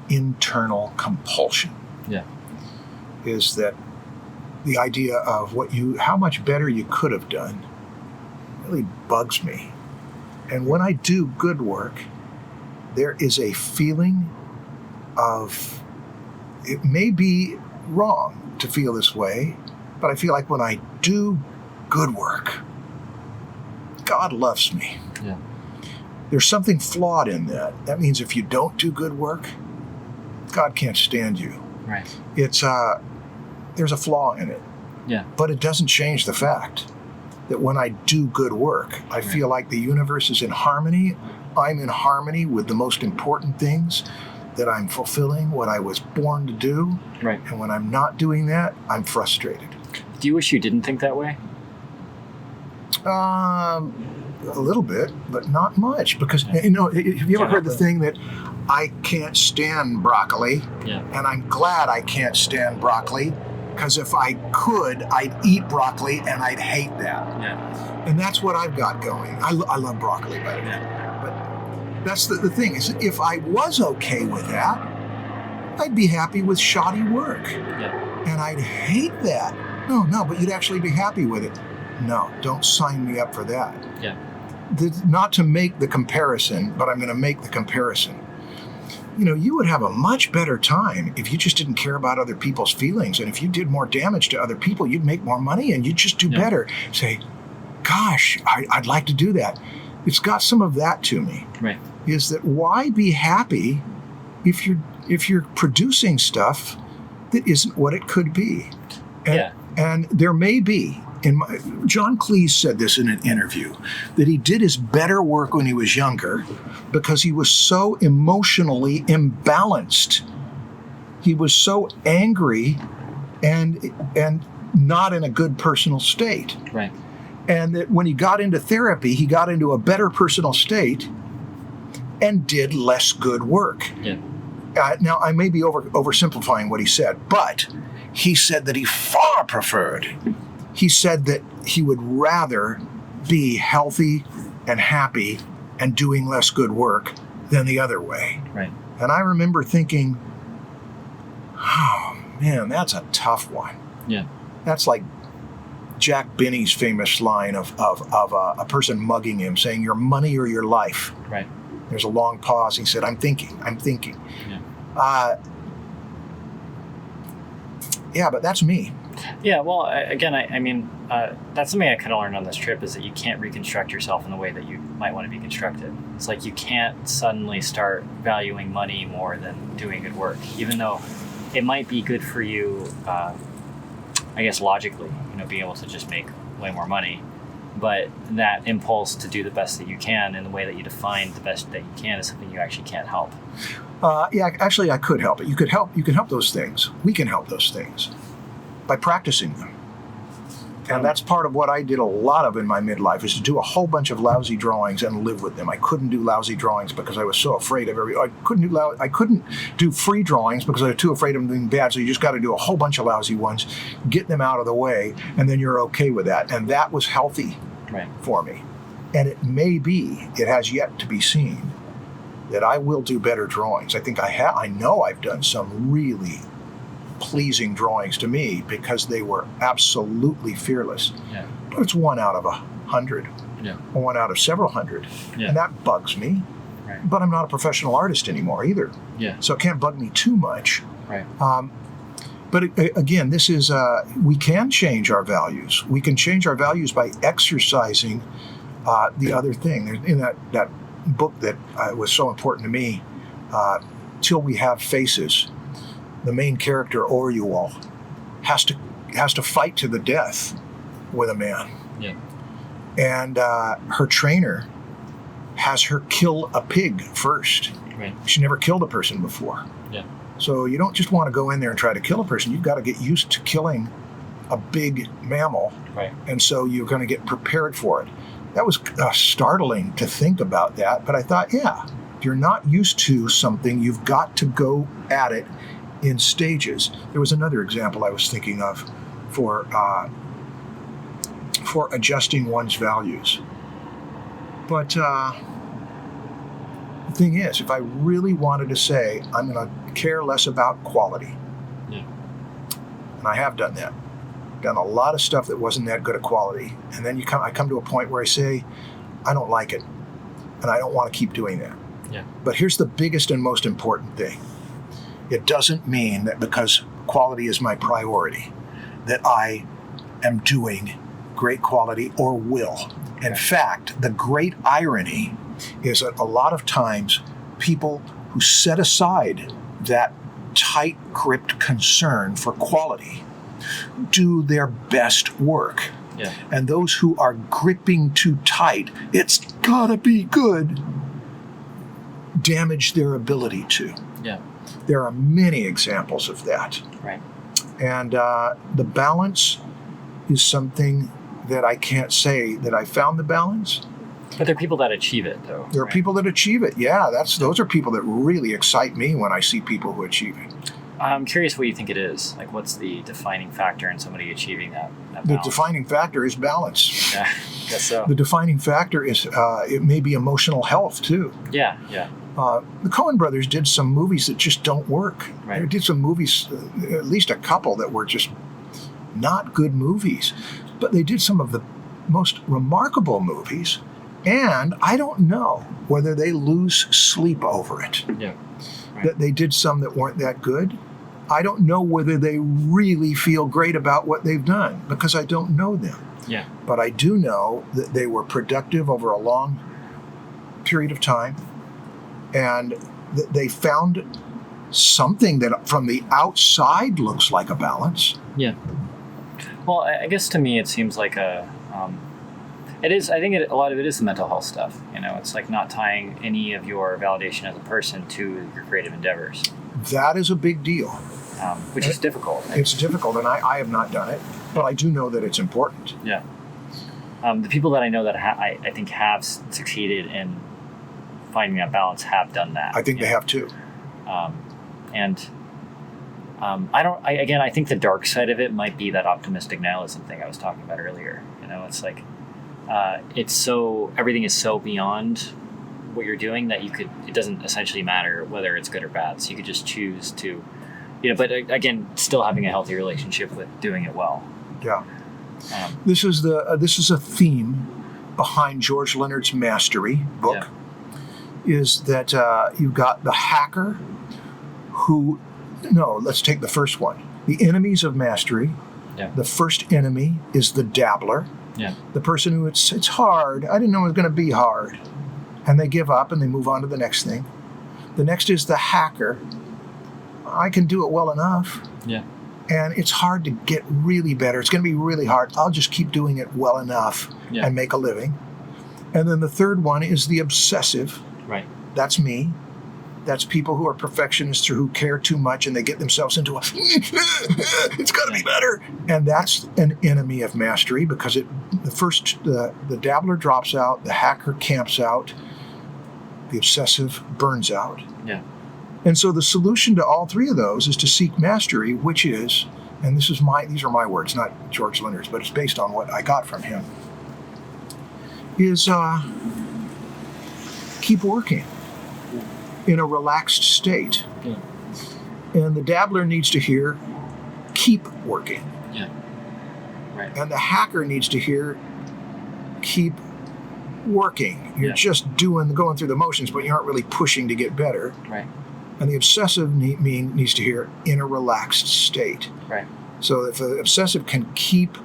internal compulsion. Yeah. Is that the idea of how much better you could have done really bugs me. And when I do good work, there is a feeling of, it may be wrong to feel this way, but I feel like when I do good work, God loves me. Yeah. There's something flawed in that. That means if you don't do good work, God can't stand you. Right. It's there's a flaw in it. Yeah. But it doesn't change the fact that when I do good work, I feel like the universe is in harmony. I'm in harmony with the most important things, that I'm fulfilling what I was born to do. Right. And when I'm not doing that, I'm frustrated. Do you wish you didn't think that way? A little bit, but not much. Because, have you ever heard the thing that I can't stand broccoli? Yeah. And I'm glad I can't stand broccoli, because if I could, I'd eat broccoli and I'd hate that. Yeah. And that's what I've got going. I love broccoli, by the way. Yeah. But that's the thing, is if I was okay with that, I'd be happy with shoddy work. Yeah. And I'd hate that. No, but you'd actually be happy with it. No, don't sign me up for that. Yeah. Not to make the comparison, but I'm going to make the comparison. You would have a much better time if you just didn't care about other people's feelings. And if you did more damage to other people, you'd make more money and you'd just do better. Say, gosh, I'd like to do that. It's got some of that to me. Right. Is that why be happy if you're producing stuff that isn't what it could be? And there may be. John Cleese said this in an interview, that he did his better work when he was younger because he was so emotionally imbalanced. He was so angry and not in a good personal state. Right. And that when he got into therapy, he got into a better personal state and did less good work. Yeah. Now, I may be oversimplifying what he said, but he said that he far preferred. He said that he would rather be healthy and happy and doing less good work than the other way. Right. And I remember thinking, oh, man, that's a tough one. Yeah. That's like Jack Benny's famous line of a person mugging him, saying, your money or your life. Right. There's a long pause. He said, I'm thinking. Yeah. Yeah, but that's me. Yeah, well, again, I mean, that's something I kind of learned on this trip, is that you can't reconstruct yourself in the way that you might want to be constructed. It's like you can't suddenly start valuing money more than doing good work, even though it might be good for you, I guess, logically, being able to just make way more money. But that impulse to do the best that you can in the way that you define the best that you can is something you actually can't help. Yeah, actually, I could help it. You can help those things. We can help those things by practicing them. And that's part of what I did a lot of in my midlife, is to do a whole bunch of lousy drawings and live with them. I couldn't do lousy drawings because I was so afraid of I couldn't do free drawings because I was too afraid of them being bad. So you just got to do a whole bunch of lousy ones, get them out of the way, and then you're okay with that. And that was healthy for me. And it has yet to be seen that I will do better drawings. I think I know I've done some really pleasing drawings to me because they were absolutely fearless. Yeah. But it's 1 out of 100. Yeah. Or 1 out of several hundred. Yeah. And that bugs me. Right. But I'm not a professional artist anymore either. Yeah. So it can't bug me too much. Right. But again, this is, we can change our values. We can change our values by exercising the other thing. In that book that was so important to me, Till We Have Faces, the main character, Orual, has has to fight to the death with a man. Yeah. And her trainer has her kill a pig first. Right. She never killed a person before. Yeah. So you don't just want to go in there and try to kill a person. You've got to get used to killing a big mammal. Right. And so you're going to get prepared for it. That was startling to think about that. But I thought, yeah, if you're not used to something, you've got to go at it in stages. There was another example I was thinking of for adjusting one's values. But the thing is, if I really wanted to say, I'm going to care less about quality, Yeah. and I have done that, done a lot of stuff that wasn't that good at quality, and then I come to a point where I say, I don't like it, and I don't want to keep doing that. Yeah. But here's the biggest and most important thing. It doesn't mean that because quality is my priority, that I am doing great quality or will. In fact, the great irony is that a lot of times people who set aside that tight-gripped concern for quality do their best work. Yeah. And those who are gripping too tight, it's gotta be good, damage their ability to. Yeah. There are many examples of that. Right. And the balance is something that I can't say that I found the balance. But there are people that achieve it, though. There are right? people that achieve it. Yeah, those are people that really excite me when I see people who achieve it. I'm curious what you think it is. Like, what's the defining factor in somebody achieving that The balance? defining factor is balance. Yeah, I guess so. The defining factor is it may be emotional health too. Yeah, yeah. The Coen brothers did some movies that just don't work. Right. They did some movies, at least a couple, that were just not good movies. But they did some of the most remarkable movies, and I don't know whether they lose sleep over it. Yeah. Right. That they did some that weren't that good. I don't know whether they really feel great about what they've done because I don't know them. Yeah. But I do know that they were productive over a long period of time, and that they found something that from the outside looks like a balance. Yeah. Well, I guess to me it seems like it is. I think a lot of it is the mental health stuff. You know, it's like not tying any of your validation as a person to your creative endeavors. That is a big deal. Which is difficult. It's difficult, and I have not done it, but I do know that it's important. Yeah. The people that I know that I think have succeeded in finding that balance have done that. I think they have too. I think the dark side of it might be that optimistic nihilism thing I was talking about earlier. You know, it's like everything is so beyond what you're doing that it doesn't essentially matter whether it's good or bad. So you could just choose to, but again, still having a healthy relationship with doing it well. Yeah. This is a theme behind George Leonard's Mastery book. Yeah. Is that you've got the hacker who. No, let's take the first one. The enemies of mastery. Yeah. The first enemy is the dabbler. Yeah. The person who it's hard. I didn't know it was going to be hard. And they give up and they move on to the next thing. The next is the hacker. I can do it well enough. Yeah. And it's hard to get really better. It's going to be really hard. I'll just keep doing it well enough and make a living. And then the third one is the obsessive. Right. That's me. That's people who are perfectionists or who care too much and they get themselves into it's got to be better. And that's an enemy of mastery because the dabbler drops out, the hacker camps out, the obsessive burns out. Yeah. And so the solution to all three of those is to seek mastery, which is, and these are my words, not George Leonard's, but it's based on what I got from him, is keep working in a relaxed state. Yeah. And the dabbler needs to hear, keep working. Yeah. Right. And the hacker needs to hear, keep working. You're just going through the motions, but you aren't really pushing to get better. Right. And the obsessive needs to hear, in a relaxed state. Right. So if the obsessive can keep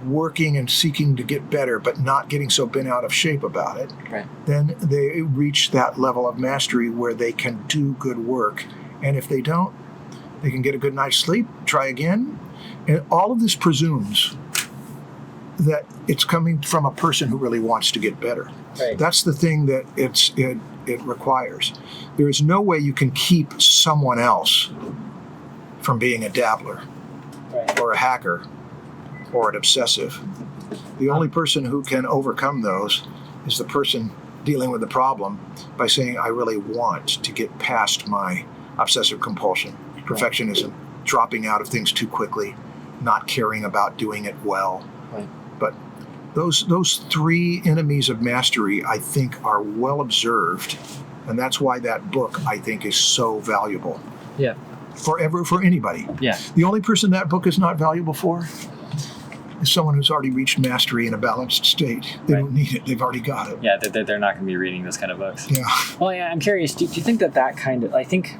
working and seeking to get better, but not getting so bent out of shape about it, right, then they reach that level of mastery where they can do good work. And if they don't, they can get a good night's sleep, try again, And all of this presumes that it's coming from a person who really wants to get better. Right. That's the thing that it requires. There is no way you can keep someone else from being a dabbler Right. or a hacker or an obsessive. The only person who can overcome those is the person dealing with the problem by saying, I really want to get past my obsessive compulsion, perfectionism, dropping out of things too quickly, not caring about doing it well. Right. But those three enemies of mastery, I think, are well observed, and that's why that book, I think, is so valuable. Yeah. For anybody. Yeah. The only person that book is not valuable for is someone who's already reached mastery in a balanced state. They don't need it. They've already got it. Yeah, they're not going to be reading those kind of books. Yeah. Well, yeah, I'm curious. Do you think that kind of, I think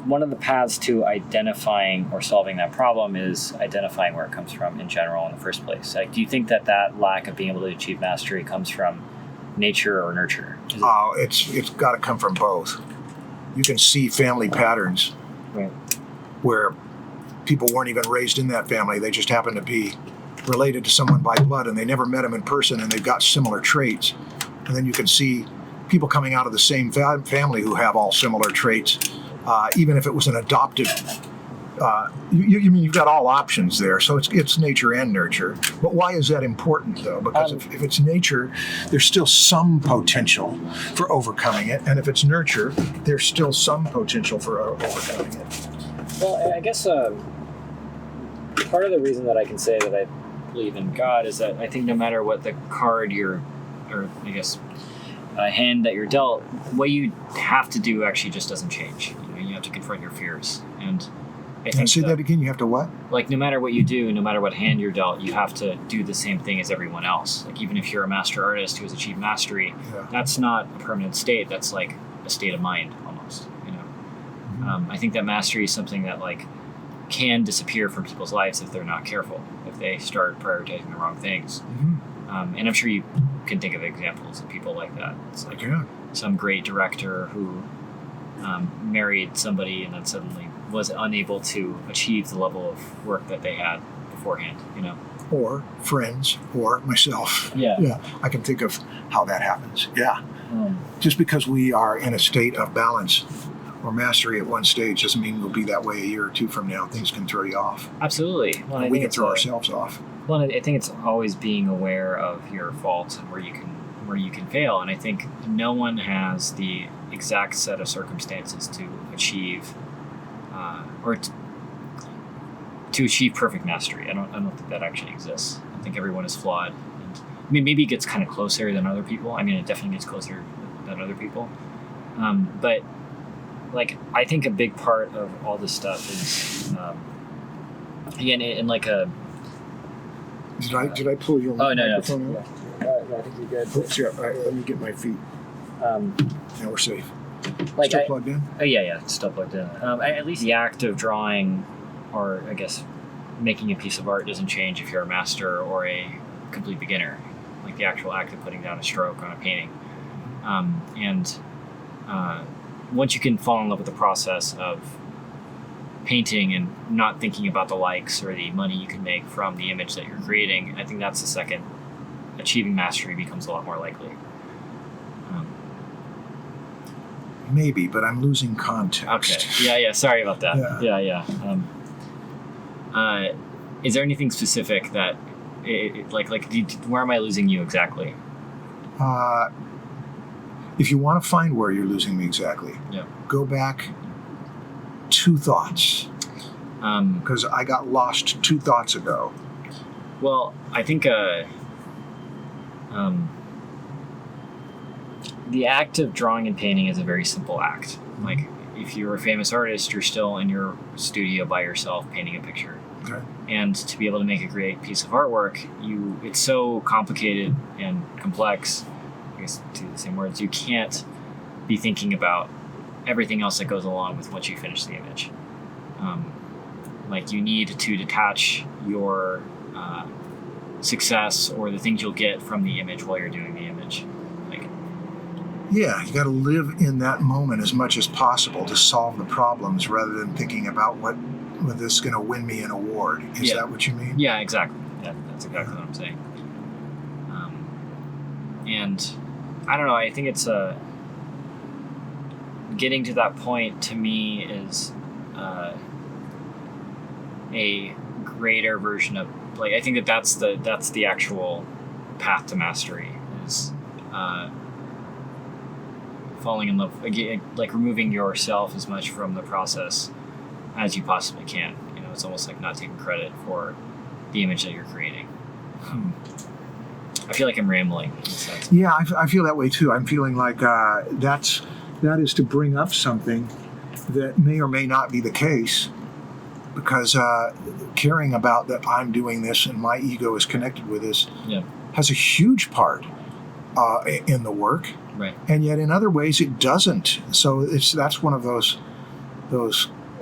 one of the paths to identifying or solving that problem is identifying where it comes from in general in the first place. Like, do you think that lack of being able to achieve mastery comes from nature or nurture? Oh, it's got to come from both. You can see family patterns Right. where people weren't even raised in that family. They just happen to be related to someone by blood, and they never met them in person, and they've got similar traits. And then you can see people coming out of the same family who have all similar traits, even if it was an adopted. You've got all options there, so it's nature and nurture. But why is that important, though? Because if it's nature, there's still some potential for overcoming it, and if it's nurture, there's still some potential for overcoming it. Well, I guess part of the reason that I can say that I believe in God is that I think no matter what the card hand that you're dealt, what you have to do actually just doesn't change. You have to confront your fears. And I think Say that again, you have to what? Like, no matter what you do, no matter what hand you're dealt, you have to do the same thing as everyone else. Like, even if you're a master artist who has achieved mastery, that's not a permanent state. That's like a state of mind almost, I think that mastery is something that can disappear from people's lives if they're not careful, if they start prioritizing the wrong things. Mm-hmm. And I'm sure you can think of examples of people like that. It's like some great director who married somebody and then suddenly was unable to achieve the level of work that they had beforehand, Or friends, or myself. Yeah. I can think of how that happens. Yeah. Just because we are in a state of balance or mastery at one stage doesn't mean we'll be that way a year or two from now. Things can throw you off. Absolutely. Well, we can throw ourselves off. Well, I think it's always being aware of your faults and where you can fail. And I think no one has the exact set of circumstances to achieve to achieve perfect mastery. I don't think that actually exists. I think everyone is flawed. And maybe it gets kind of closer than other people. I mean, it definitely gets closer than other people. But I think a big part of all this stuff is, again, in like a. Did I pull your microphone out? No, I think you're good. Oops, all right, let me get my feet. Now we're safe. Still plugged in? Oh yeah, it's still plugged in. At least the act of drawing, or I guess making a piece of art, doesn't change if you're a master or a complete beginner. Like the actual act of putting down a stroke on a painting, and once you can fall in love with the process of painting and not thinking about the likes or the money you can make from the image that you're creating, I think that's the second achieving mastery becomes a lot more likely. Maybe, but I'm losing context. Okay. Yeah. Sorry about that. Yeah. Is there anything specific that, where am I losing you exactly? If you want to find where you're losing me exactly, go back 2 thoughts. Because I got lost 2 thoughts ago. Well, I think the act of drawing and painting is a very simple act. Like, if you're a famous artist, you're still in your studio by yourself painting a picture. Okay. And to be able to make a great piece of artwork, it's so complicated and complex, I guess to the same words, you can't be thinking about everything else that goes along with once you finish the image. You need to detach your success or the things you'll get from the image while you're doing the image. Yeah, you got to live in that moment as much as possible to solve the problems rather than thinking about what achievement that's going to win me an award. Is that what you mean? Yeah, exactly. Yeah, that's exactly what I'm saying. And I don't know. I think it's getting to that point to me is a greater version of like I think that's the actual path to mastery is falling in love again, like removing yourself as much from the process as you possibly can. You know, it's almost like not taking credit for the image that you're creating. I feel like I'm rambling. In a sense. Yeah, I feel that way too. I'm feeling like that is to bring up something that may or may not be the case, because caring about that I'm doing this and my ego is connected with this has a huge part in the work, right? And yet in other ways it doesn't. So that's one of those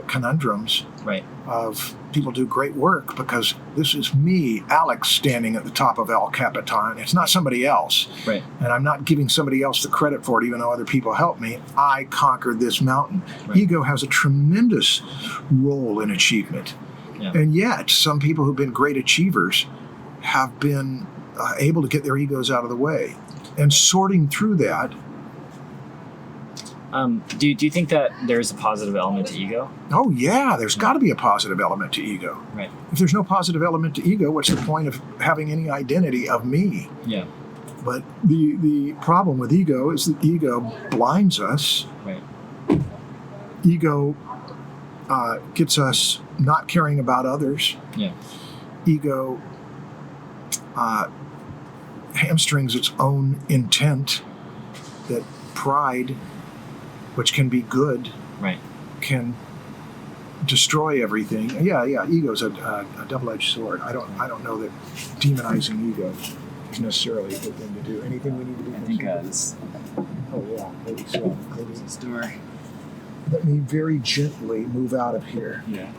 conundrums, right? Of people do great work because this is me, Alex, standing at the top of El Capitan. It's not somebody else. Right. And I'm not giving somebody else the credit for it, even though other people helped me. I conquered this mountain. Right. Ego has a tremendous role in achievement. Yeah. And yet, some people who've been great achievers have been able to get their egos out of the way. And sorting through that. Do you think that there's a positive element to ego? Oh, yeah, there's got to be a positive element to ego. Right. If there's no positive element to ego, what's the point of having any identity of me? Yeah. But the problem with ego is that ego blinds us. Right. Ego gets us not caring about others. Yeah. Ego hamstrings its own intent. That pride, which can be good, right, can destroy everything. Yeah. Ego's a double-edged sword. I don't know that demonizing ego is necessarily a good thing to do. Anything we need to do? I think this. Oh yeah, maybe so. Close this door. Let me very gently move out of here. Yeah.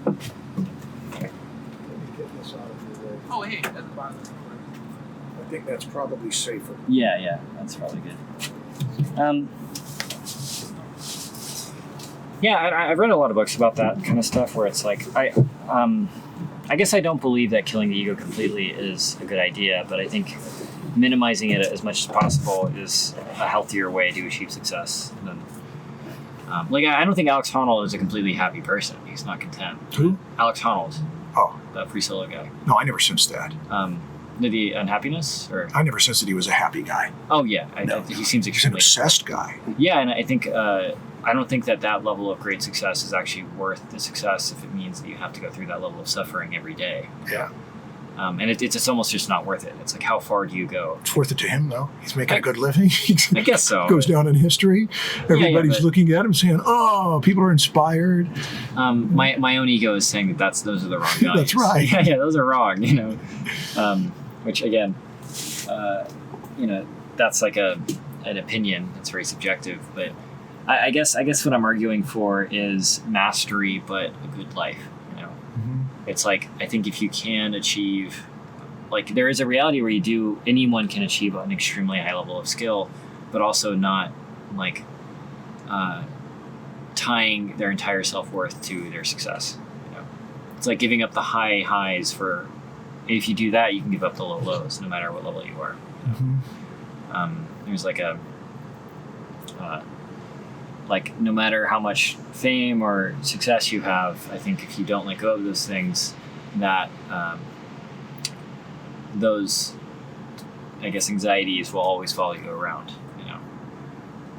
Let me get this out of your way. Oh, hey, that's fine. I think that's probably safer. Yeah, that's probably good. I've read a lot of books about that kind of stuff where it's like I guess I don't believe that killing the ego completely is a good idea, but I think minimizing it as much as possible is a healthier way to achieve success than I don't think Alex Honnold is a completely happy person. He's not content. Who? Alex Honnold. Oh. The free solo guy. No, I never sensed that. The unhappiness? Or I never sensed that he was a happy guy. Oh, yeah. I think he seems He's an extremely... obsessed guy. Yeah, and I think... I don't think that level of great success is actually worth the success if it means that you have to go through that level of suffering every day. Yeah. And it's almost just not worth it. It's like, how far do you go? It's worth it to him, though. He's making a good living. I guess so. Goes down in history. Everybody's looking at him saying, oh, people are inspired. My own ego is saying that those are the wrong values. That's right. Yeah, those are wrong, you know. Which, again, that's like an opinion. It's very subjective. But I guess what I'm arguing for is mastery, but a good life. It's like, I think if you can achieve, like there is a reality where anyone can achieve an extremely high level of skill, but also not like tying their entire self-worth to their success. It's like giving up the high highs for, if you do that, you can give up the low lows no matter what level you are. There's like a, like no matter how much fame or success you have, I think if you don't let go of those things, that those, I guess, anxieties will always follow you around.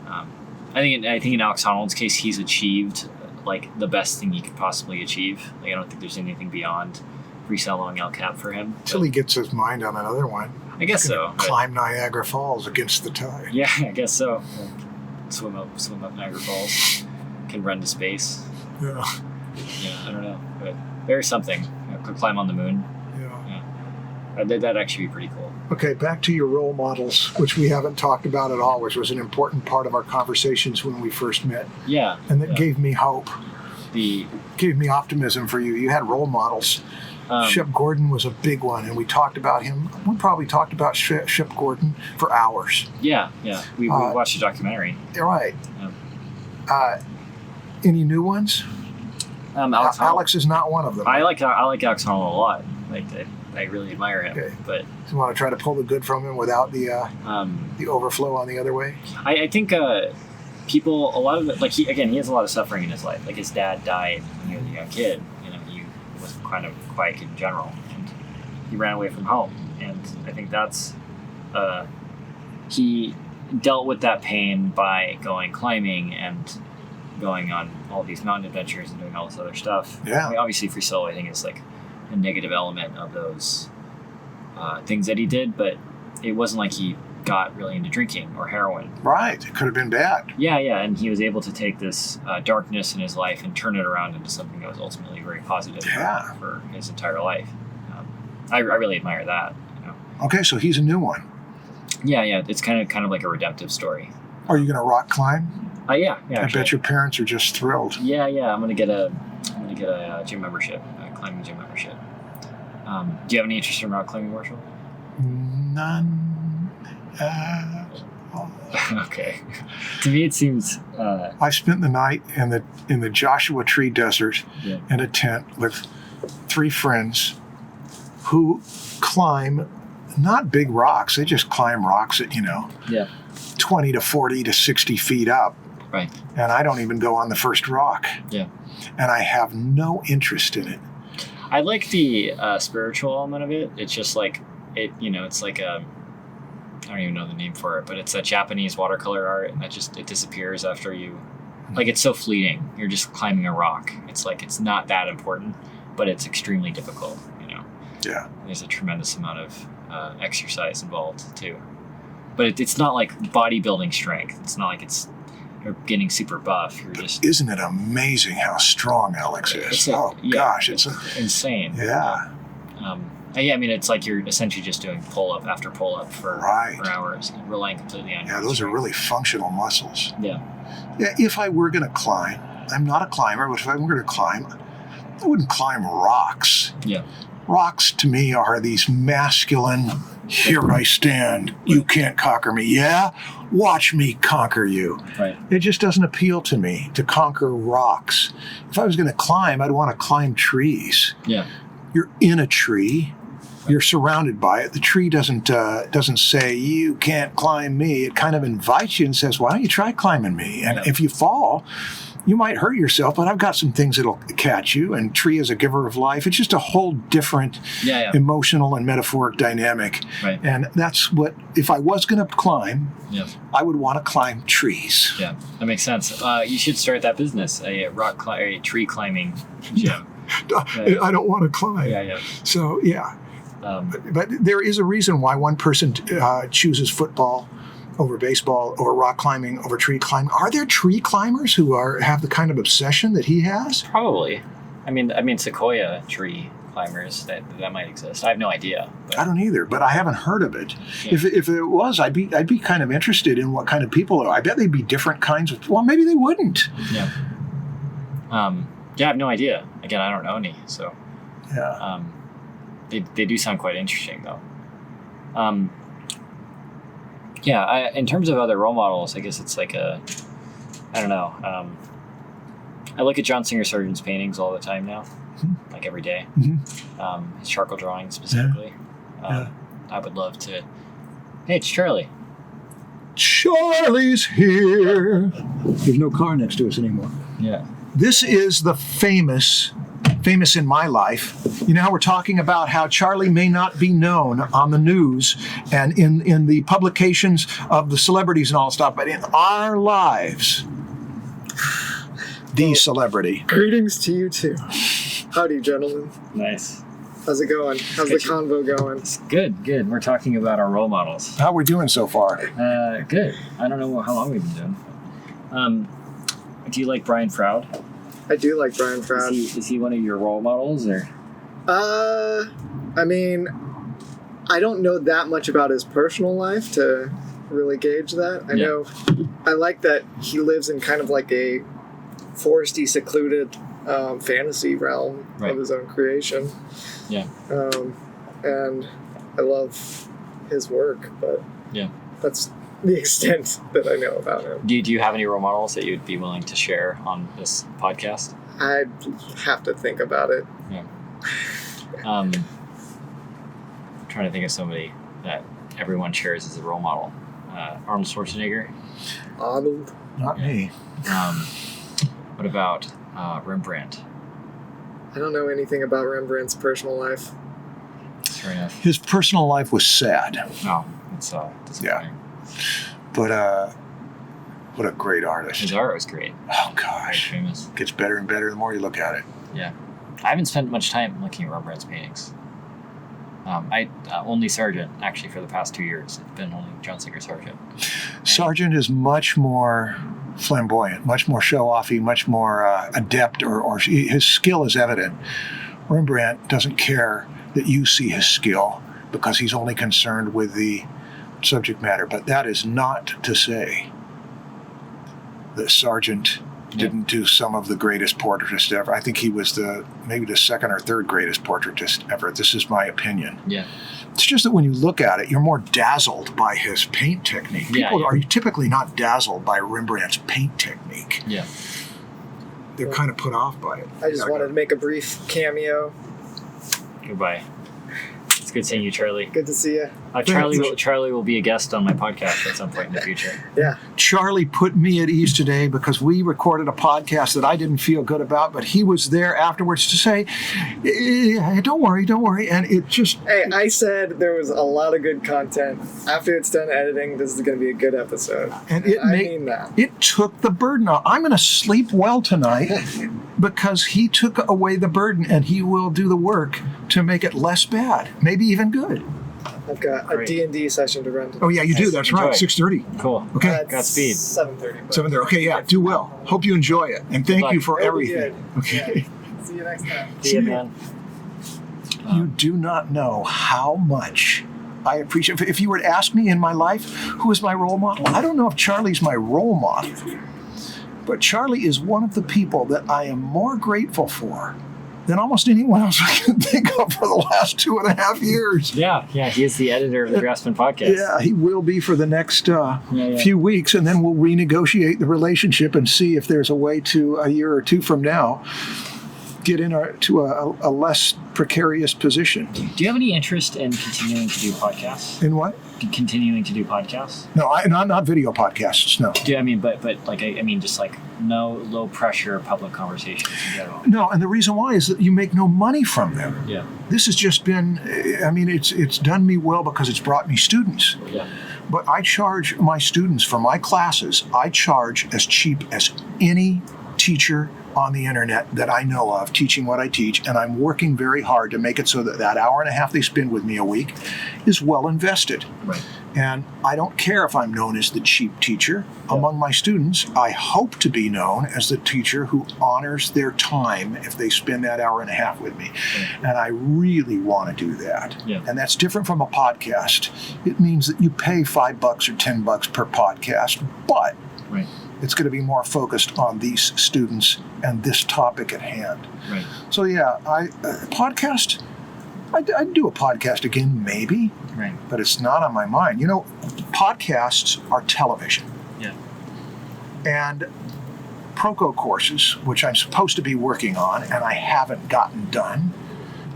I think in Alex Honnold's case, he's achieved like the best thing he could possibly achieve. Like I don't think there's anything beyond reselling El Cap for him. Until he gets his mind on another one. I guess so. Climb Niagara Falls against the tide. Yeah, I guess so. Swim up Niagara Falls, can run to space. Yeah, I don't know, but there's something. Could climb on the moon. Yeah. That'd actually be pretty cool. Okay, back to your role models, which we haven't talked about at all, which was an important part of our conversations when we first met. Yeah. And that gave me hope. Gave me optimism for you. You had role models. Shep Gordon was a big one, and we talked about him. We probably talked about Shep Gordon for hours. Yeah. We watched a documentary. Right. Yeah. Any new ones? Alex Honnold. Alex is not one of them. I like Alex Honnold a lot. Like I really admire him. Okay. But you want to try to pull the good from him without the overflow on the other way? I think people, a lot of it, like he has a lot of suffering in his life. Like his dad died when he was a young kid. You know, he was kind of a quiet kid in general, and he ran away from home. And I think that's he dealt with that pain by going climbing and going on all these mountain adventures and doing all this other stuff. Yeah. I mean, obviously, free solo, I think, is like a negative element of those things that he did, but it wasn't like he got really into drinking or heroin. Right. It could have been bad. Yeah, and he was able to take this darkness in his life and turn it around into something that was ultimately very positive for his entire life. I really admire that. You know? Okay, so he's a new one. Yeah, it's kind of like a redemptive story. Are you going to rock climb? Yeah. I Actually. bet your parents are just thrilled. Yeah. I'm gonna get a gym membership, a climbing gym membership. Do you have any interest in rock climbing, Marshall? None. Okay. To me, it seems. I spent the night in the Joshua Tree Desert in a tent with 3 friends who climb not big rocks. They just climb rocks at 20 to 40 to 60 feet up. Right. And I don't even go on the first rock. Yeah. And I have no interest in it. I like the spiritual element of it. It's just like it's like a. I don't even know the name for it, but it's a Japanese watercolor art, and it disappears after you. Like, it's so fleeting. You're just climbing a rock. It's like it's not that important, but it's extremely difficult. Yeah. There's a tremendous amount of exercise involved too, but it's not like bodybuilding strength. It's not like you're getting super buff. You're just. Isn't it amazing how strong Alex is? Gosh, it's insane. Yeah. I mean, it's like you're essentially just doing pull-up after pull-up for hours, relying completely on your those are strength. really functional muscles. Yeah. Yeah, if I were going to climb, I'm not a climber, but if I were going to climb, I wouldn't climb rocks. Yeah. Rocks, to me, are these masculine, here I stand, you can't conquer me. Yeah? Watch me conquer you. Right. It just doesn't appeal to me to conquer rocks. If I was going to climb, I'd want to climb trees. Yeah. You're in a tree. You're surrounded by it. The tree doesn't say, you can't climb me. It kind of invites you and says, why don't you try climbing me? And if you fall, you might hurt yourself, but I've got some things that'll catch you. And tree is a giver of life. It's just a whole different emotional and metaphoric dynamic. Right. And that's what, if I was going to climb, I would want to climb trees. Yeah, that makes sense. You should start that business, a tree climbing gym. I don't want to climb. Yeah. So, yeah. But there is a reason why one person chooses football over baseball, over rock climbing, over tree climbing. Are there tree climbers who have the kind of obsession that he has? Probably. I mean, sequoia tree climbers that might exist. I have no idea. But. I don't either, but I haven't heard of it. Yeah. If it was, I'd be kind of interested in what kind of people are. I bet they'd be different kinds of. Well, maybe they wouldn't. Yeah. I have no idea. Again, I don't know any. So. Yeah. They do sound quite interesting, though. In terms of other role models, I guess it's like I don't know. I look at John Singer Sargent's paintings all the time now, like every day. Mm-hmm. His charcoal drawings specifically. I would love to. Hey, it's Charlie. Charlie's here. There's no car next to us anymore. Yeah. This is the famous in my life. You know how we're talking about how Charlie may not be known on the news and in the publications of the celebrities and all stuff, but in our lives, the celebrity. Greetings to you too. Howdy, gentlemen. Nice. How's it going? How's the convo going? It's good. We're talking about our role models. How are we doing so far? Good. I don't know how long we've been doing. Do you like Brian Froud? I do like Brian Froud. Is he one of your role models, or? I mean, I don't know that much about his personal life to really gauge that. I know, I like that he lives in kind of like a foresty, secluded fantasy realm of his own creation. Yeah. And I love his work, but that's the extent that I know about him. Do you have any role models that you'd be willing to share on this podcast? I'd have to think about it. Yeah. I'm trying to think of somebody that everyone shares as a role model. Arnold Schwarzenegger. Arnold. Not me. What about Rembrandt? I don't know anything about Rembrandt's personal life. Fair enough. His personal life was sad, No, it's disappointing. but what a great artist. His art was great. Oh Very gosh, famous. gets better and better the more you look at it. Yeah. I haven't spent much time looking at Rembrandt's paintings. I only Sargent, actually, for the past 2 years. It's been only John Singer Sargent. Sargent is much more flamboyant, much more show-offy, much more adept, or his skill is evident. Rembrandt doesn't care that you see his skill because he's only concerned with the subject matter. But that is not to say that Sargent didn't do some of the greatest portraitists ever. I think he was maybe the second or third greatest portraitist ever. This is my opinion. Yeah. It's just that when you look at it, you're more dazzled by his paint technique. People are typically not dazzled by Rembrandt's paint technique. Yeah. They're kind of put off by it. I just wanted to make a brief cameo. Goodbye. It's good seeing you, Charlie. Good to see you. Charlie will be a guest on my podcast at some point in the future. Yeah. Charlie put me at ease today because we recorded a podcast that I didn't feel good about, but he was there afterwards to say, don't worry. And it just... Hey, I said there was a lot of good content. After it's done editing, this is going to be a good episode. And I mean that. It took the burden off. I'm going to sleep well tonight because he took away the burden and he will do the work to make it less bad, maybe even good. I've got a Great. D&D session to run today. Oh, yeah, you do. That's right. Enjoy. 6:30. Cool. Okay. It's Godspeed. 7:30. but- 7:30. Okay, yeah, do well. Hope you enjoy it. And thank you for It'll be everything. good. Okay. See you next time. See you, man. You do not know how much I appreciate. If you were to ask me in my life, who is my role model? I don't know if Charlie's my role model, but Charlie is one of the people that I am more grateful for than almost anyone else I can think of for the last 2.5 years. Yeah, he is the editor of the Grassman podcast. Yeah, he will be for the next few weeks, and then we'll renegotiate the relationship and see if there's a way to, a year or two from now, get to a less precarious position. Do you have any interest in continuing to do podcasts? In what? Continuing to do podcasts? No, not video podcasts, no. Do I mean, but like I mean, just like no low pressure public conversations in general. No, and the reason why is that you make no money from them. Yeah. This has just been, I mean, it's done me well because it's brought me students. Yeah. But I charge my students for my classes, I charge as cheap as any teacher on the internet that I know of teaching what I teach, and I'm working very hard to make it so that that hour and a half they spend with me a week is well invested. Right. And I don't care if I'm known as the cheap teacher. Among my students, I hope to be known as the teacher who honors their time if they spend that hour and a half with me. And I really want to do that. Yeah. And that's different from a podcast. It means that you pay $5 or $10 per podcast, but Right. it's going to be more focused on these students and this topic at hand. Right. So yeah, podcast, I'd do a podcast again, maybe, Right. but it's not on my mind. You know, podcasts are television. Yeah. And Proco courses, which I'm supposed to be working on and I haven't gotten done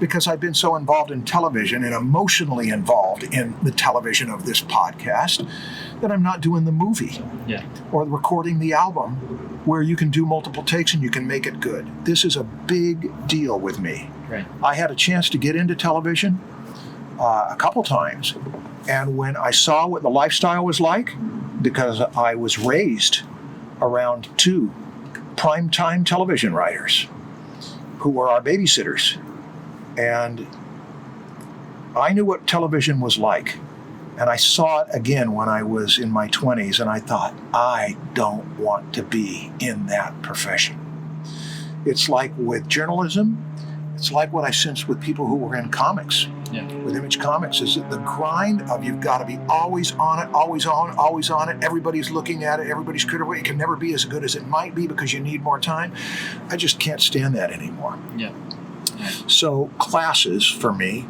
because I've been so involved in television and emotionally involved in the television of this podcast that I'm not doing the movie Yeah. or recording the album where you can do multiple takes and you can make it good. This is a big deal with me. Right. I had a chance to get into television a couple times, and when I saw what the lifestyle was like, because I was raised around 2 primetime television writers who were our babysitters, and I knew what television was like. And I saw it again when I was in my 20s, and I thought, I don't want to be in that profession. It's like with journalism, it's like what I sensed with people who were in comics. Yeah. With Image Comics, is that the grind of you've got to be always on it, always on it. Everybody's looking at it, everybody's critical. It can never be as good as it might be because you need more time. I just can't stand that anymore. Yeah. So classes for me,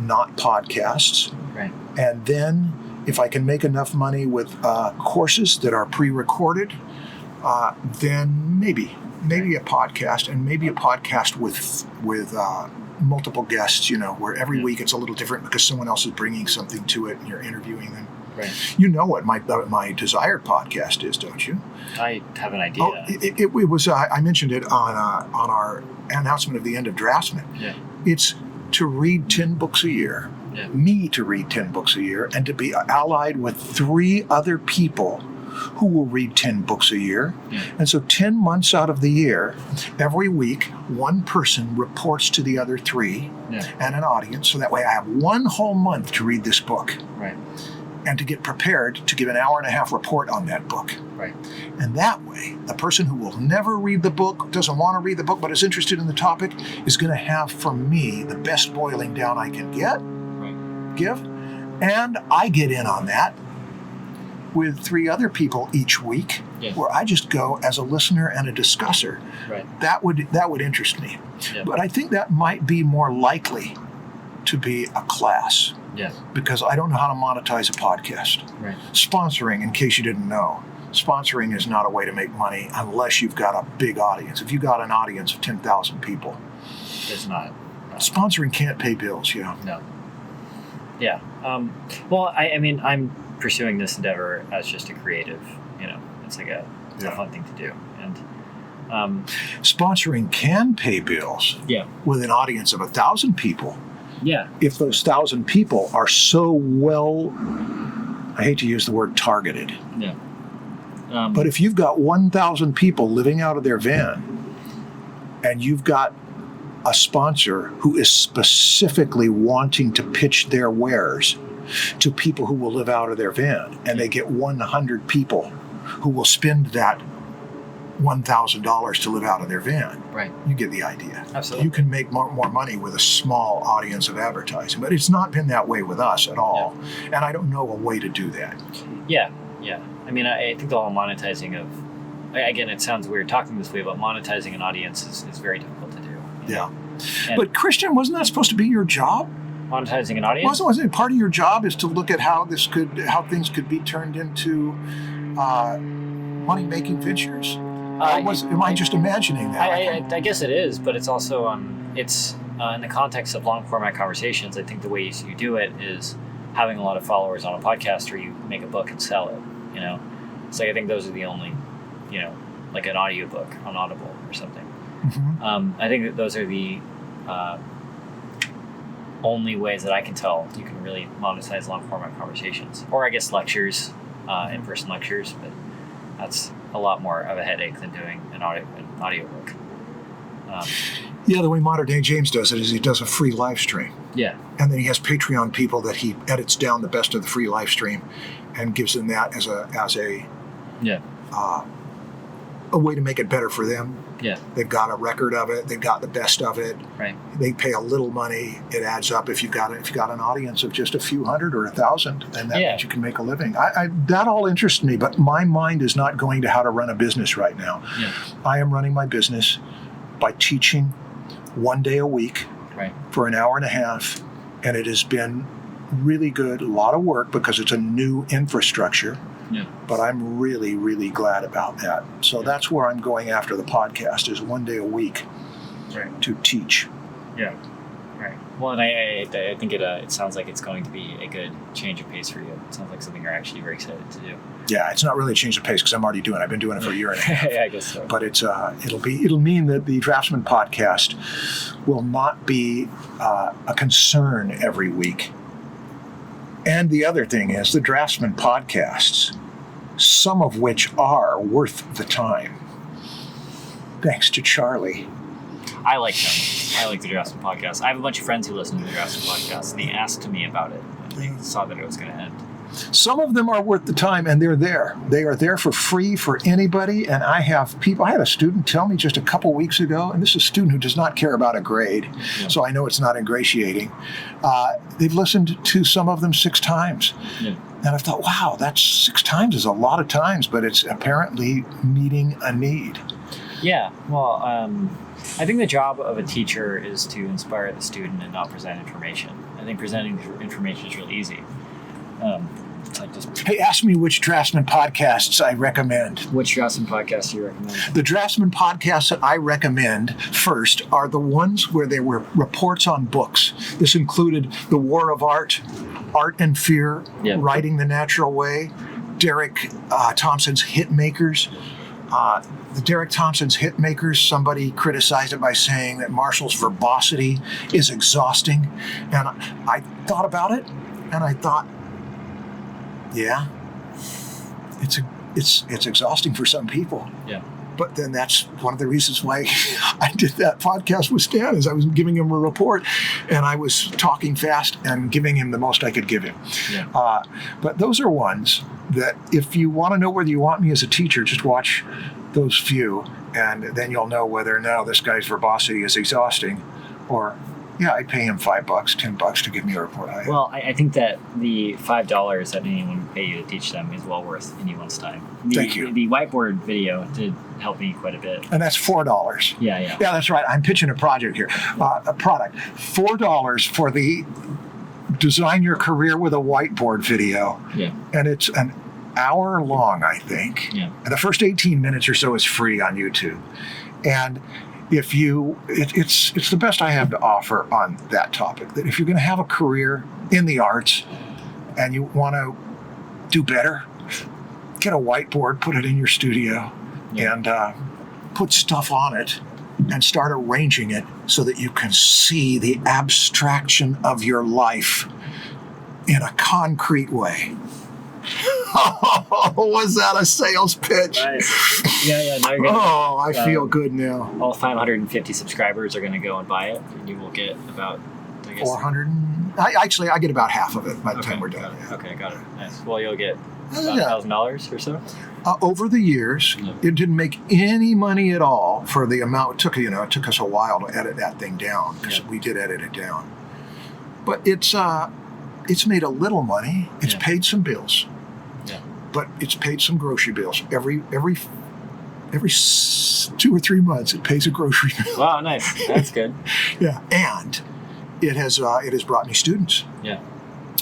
not podcasts. Right. And then if I can make enough money with courses that are pre-recorded, then maybe maybe a podcast, and maybe a podcast with multiple guests. Where every week it's a little different because someone else is bringing something to it, and you're interviewing them. Right. You know what my desired podcast is, don't you? I have an idea. Oh, it was. I mentioned it on our announcement of the end of Draftsman. Yeah. It's to read 10 books a year. Yeah. Me to read 10 books a year, and to be allied with 3 other people who will read 10 books a year. Yeah. And so 10 months out of the year, every week, one person reports to the other 3 and an audience. So that way I have 1 whole month to read this book. Right. And to get prepared to give an hour and a half report on that book. Right. And that way, the person who will never read the book, doesn't want to read the book, but is interested in the topic, is going to have from me the best boiling down I can give. And I get in on that with 3 other people each week, where I just go as a listener and a discusser. Right. That would interest me. Yeah. But I think that might be more likely to be a class. Yeah. Because I don't know how to monetize a podcast. Right. Sponsoring, in case you didn't know, sponsoring is not a way to make money unless you've got a big audience. If you've got an audience of 10,000 people, It's not. Sponsoring can't pay bills, No. Yeah. Well, I mean, I'm pursuing this endeavor as just a creative. It's like a fun thing to do, and sponsoring can pay bills. Yeah. With an audience of 1,000 people. Yeah. If those 1,000 people are so well, I hate to use the word targeted. Yeah. But if you've got 1,000 people living out of their van, and you've got a sponsor who is specifically wanting to pitch their wares to people who will live out of their van, and they get 100 people who will spend that $1,000 to live out of their van. Right. You get the idea. Absolutely. You can make more money with a small audience of advertising, but it's not been that way with us at all. Yeah. And I don't know a way to do that. Yeah. Yeah. I mean, I think the whole monetizing of, again, it sounds weird talking this way, but monetizing an audience is very difficult to do. Yeah. And but Christian, wasn't that supposed to be your job? Monetizing an audience? Wasn't it part of your job is to look at how things could be turned into money-making ventures? Am I just imagining that? I guess it is, but it's also it's in the context of long format conversations. I think the way you do it is having a lot of followers on a podcast, or you make a book and sell it. So I think those are the only, like an audiobook on Audible or something. Mm-hmm. I think that those are the only ways that I can tell you can really monetize long format conversations, or I guess lectures, in-person lectures, but that's a lot more of a headache than doing an audiobook. Yeah, the way Modern Day James does it is he does a free live stream. Yeah. And then he has Patreon people that he edits down the best of the free live stream and gives them that as a way to make it better for them. Yeah. They've got a record of it. They've got the best of it. Right. They pay a little money. It adds up. If you've got an audience of just a few hundred or 1,000, then that means you can make a living. That all interests me, but my mind is not going to how to run a business right now. Yeah. I am running my business by teaching 1 day a week for an hour and a half, and it has been really good. A lot of work because it's a new infrastructure. Yeah. But I'm really, really glad about that. So that's where I'm going after the podcast is 1 day a week to teach. Yeah. Right. Well, and I think it sounds like it's going to be a good change of pace for you. It sounds like something you're actually very excited to do. Yeah, it's not really a change of pace because I'm already doing it. I've been doing it for a year and a half. I guess so. But it'll mean that the Draftsman podcast will not be a concern every week. And the other thing is the Draftsman podcasts, some of which are worth the time. Thanks to Charlie. I like them. I like the Draftsman podcast. I have a bunch of friends who listen to the Draftsman podcast, and they asked me about it. They saw that it was going to end. Some of them are worth the time, and they're there. They are there for free for anybody. And I had a student tell me just a couple weeks ago, and this is a student who does not care about a grade, so I know it's not ingratiating. They've listened to some of them 6 times. Yeah. And I thought, wow, that's 6 times is a lot of times, but it's apparently meeting a need. Yeah, well, I think the job of a teacher is to inspire the student and not present information. I think presenting information is really easy. It's like just Hey, ask me which Draftsman podcasts I recommend. which Draftsman podcast do you recommend? The Draftsman podcasts that I recommend first are the ones where there were reports on books. This included The War of Art, Art and Fear, Yeah. Writing the Natural Way, Derek Thompson's Hitmakers. The Derek Thompson's Hitmakers, somebody criticized it by saying that Marshall's verbosity is exhausting. And I thought about it, and I thought, yeah, it's exhausting for some people. Yeah. But then that's one of the reasons why I did that podcast with Stan, is I was giving him a report, and I was talking fast and giving him the most I could give him. Yeah. But those are ones that, if you want to know whether you want me as a teacher, just watch those few, and then you'll know whether now this guy's verbosity is exhausting, or yeah, I'd pay him $5, $10 to give me a report. Well, I think that the $5 that anyone would pay you to teach them is well worth anyone's time. Thank you. The whiteboard video did help me quite a bit. And that's $4. Yeah. Yeah, that's right. I'm pitching a project here. A product. $4 for the Design Your Career with a Whiteboard video. Yeah. And it's an hour long, I think. Yeah. And the first 18 minutes or so is free on YouTube. And if you, it's the best I have to offer on that topic. That if you're going to have a career in the arts and you want to do better, get a whiteboard, put it in your studio, Yeah. and put stuff on it, and start arranging it so that you can see the abstraction of your life in a concrete way. Was that a sales pitch? Nice. Yeah. Now you're gonna. Oh, I feel good now. All 550 subscribers are going to go and buy it, and you will get about, I guess. 400. I get about half of it by the time we're got done. it. Okay, got it. Nice. Well, you'll get about Yeah. $1,000 or so. Over the years, Yeah. it didn't make any money at all for the amount it took. It took us a while to edit that thing down, because we did edit it down. But it's made a little money. It's Yeah. paid some bills. Yeah. But it's paid some grocery bills every 2 or 3 months. It pays a grocery bill. Wow, nice. That's good. Yeah, and it has brought me students. Yeah.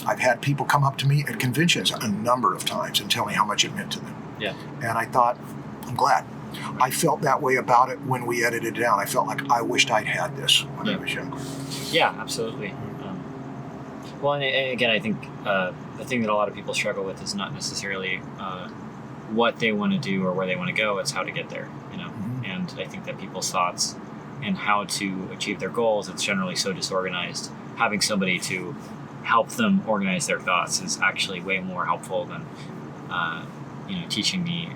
I've had people come up to me at conventions a number of times and tell me how much it meant to them. Yeah. And I thought, I'm glad. I felt that way about it when we edited it down. I felt like I wished I'd had this when I Yeah. was younger. Yeah, absolutely. Well, and again, I think the thing that a lot of people struggle with is not necessarily what they want to do or where they want to go. It's how to get there, Mhm. And I think that people's thoughts and how to achieve their goals, it's generally so disorganized. Having somebody to help them organize their thoughts is actually way more helpful than, teaching me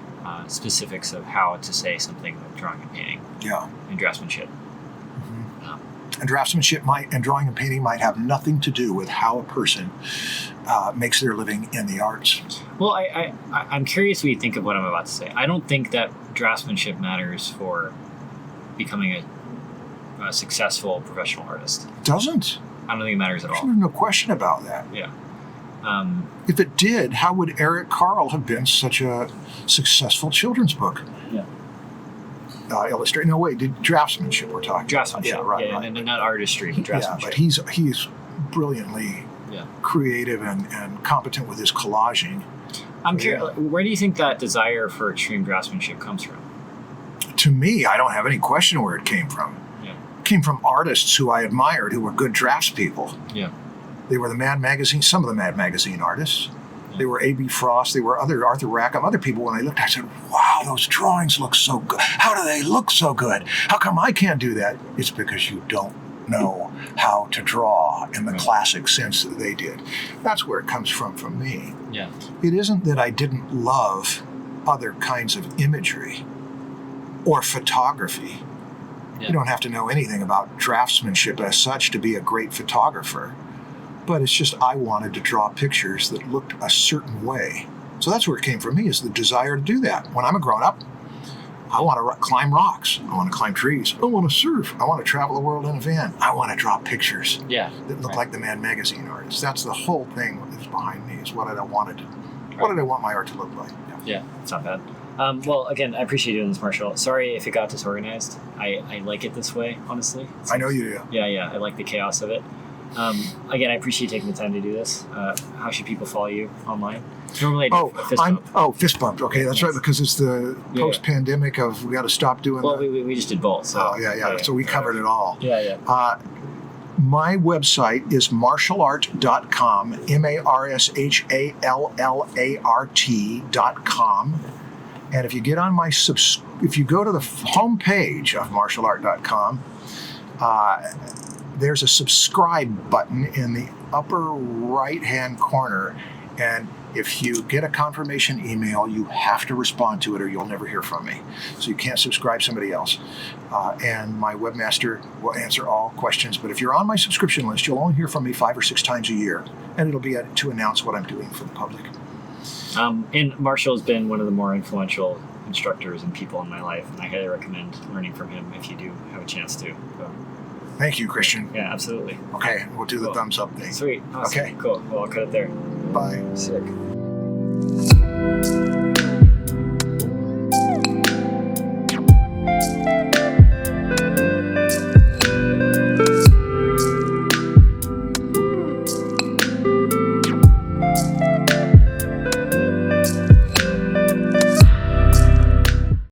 specifics of how to say something with drawing and painting Yeah. and draftsmanship. And draftsmanship and drawing and painting might have nothing to do with how a person makes their living in the arts. Well, I'm curious what you think of what I'm about to say. I don't think that draftsmanship matters for becoming a successful professional artist. Doesn't. I don't think it matters at all. There's no question about that. Yeah. If it did, how would Eric Carle have been such a successful children's book? Yeah. Illustrate. No, wait. Draftsmanship we're talking Draftsmanship. about. Yeah, right, Yeah, right. and not artistry, but Yeah, draftsmanship. but he's brilliantly Yeah. creative and competent with his collaging. I'm curious, where do you think that desire for extreme draftsmanship comes from? To me, I don't have any question where it came from. Yeah. It came from artists who I admired, who were good draftspeople. Yeah. They were some of the Mad Magazine artists. Yeah. They were A.B. Frost. They were Arthur Rackham, other people. When I looked, I said, wow, those drawings look so good. How do they look so good? How come I can't do that? It's because you don't know how to draw in the Right. classic sense that they did. That's where it comes from me. Yeah. It isn't that I didn't love other kinds of imagery or photography. Yeah. You don't have to know anything about draftsmanship as such to be a great photographer. But it's just I wanted to draw pictures that looked a certain way. So that's where it came from me, is the desire to do that. When I'm a grown-up, I want to climb rocks. I want to climb trees. I want to surf. I want to travel the world in a van. I want to draw pictures Yeah. that look Right. like the Mad Magazine artists. That's the whole thing that's behind me, is what did I wanted. What did I want my art to look like? Yeah. Yeah, it's not bad. Well, again, I appreciate you doing this, Marshall. Sorry if it got disorganized. I like it this way, honestly. I know you do. Yeah, I like the chaos of it. Again, I appreciate you taking the time to do this. How should people follow you online? Normally, I do Fist bump. Okay, that's right, because it's the post-pandemic of we got to stop doing. Well, we just did both. So. Oh yeah. So we covered it all. Yeah. My website is martialart.com, marshallart.com. And if you get on if you go to the homepage of martialart.com, there's a subscribe button in the upper right-hand corner. And if you get a confirmation email, you have to respond to it or you'll never hear from me. So you can't subscribe somebody else. And my webmaster will answer all questions. But if you're on my subscription list, you'll only hear from me 5 or 6 times a year. And it'll be to announce what I'm doing for the public. And Marshall has been one of the more influential instructors and people in my life. And I highly recommend learning from him if you do have a chance to. So. Thank you, Christian. Yeah, absolutely. Okay, we'll do the thumbs up thing. Sweet. Awesome. Okay. Cool. Well, I'll cut it there. Bye. Sick.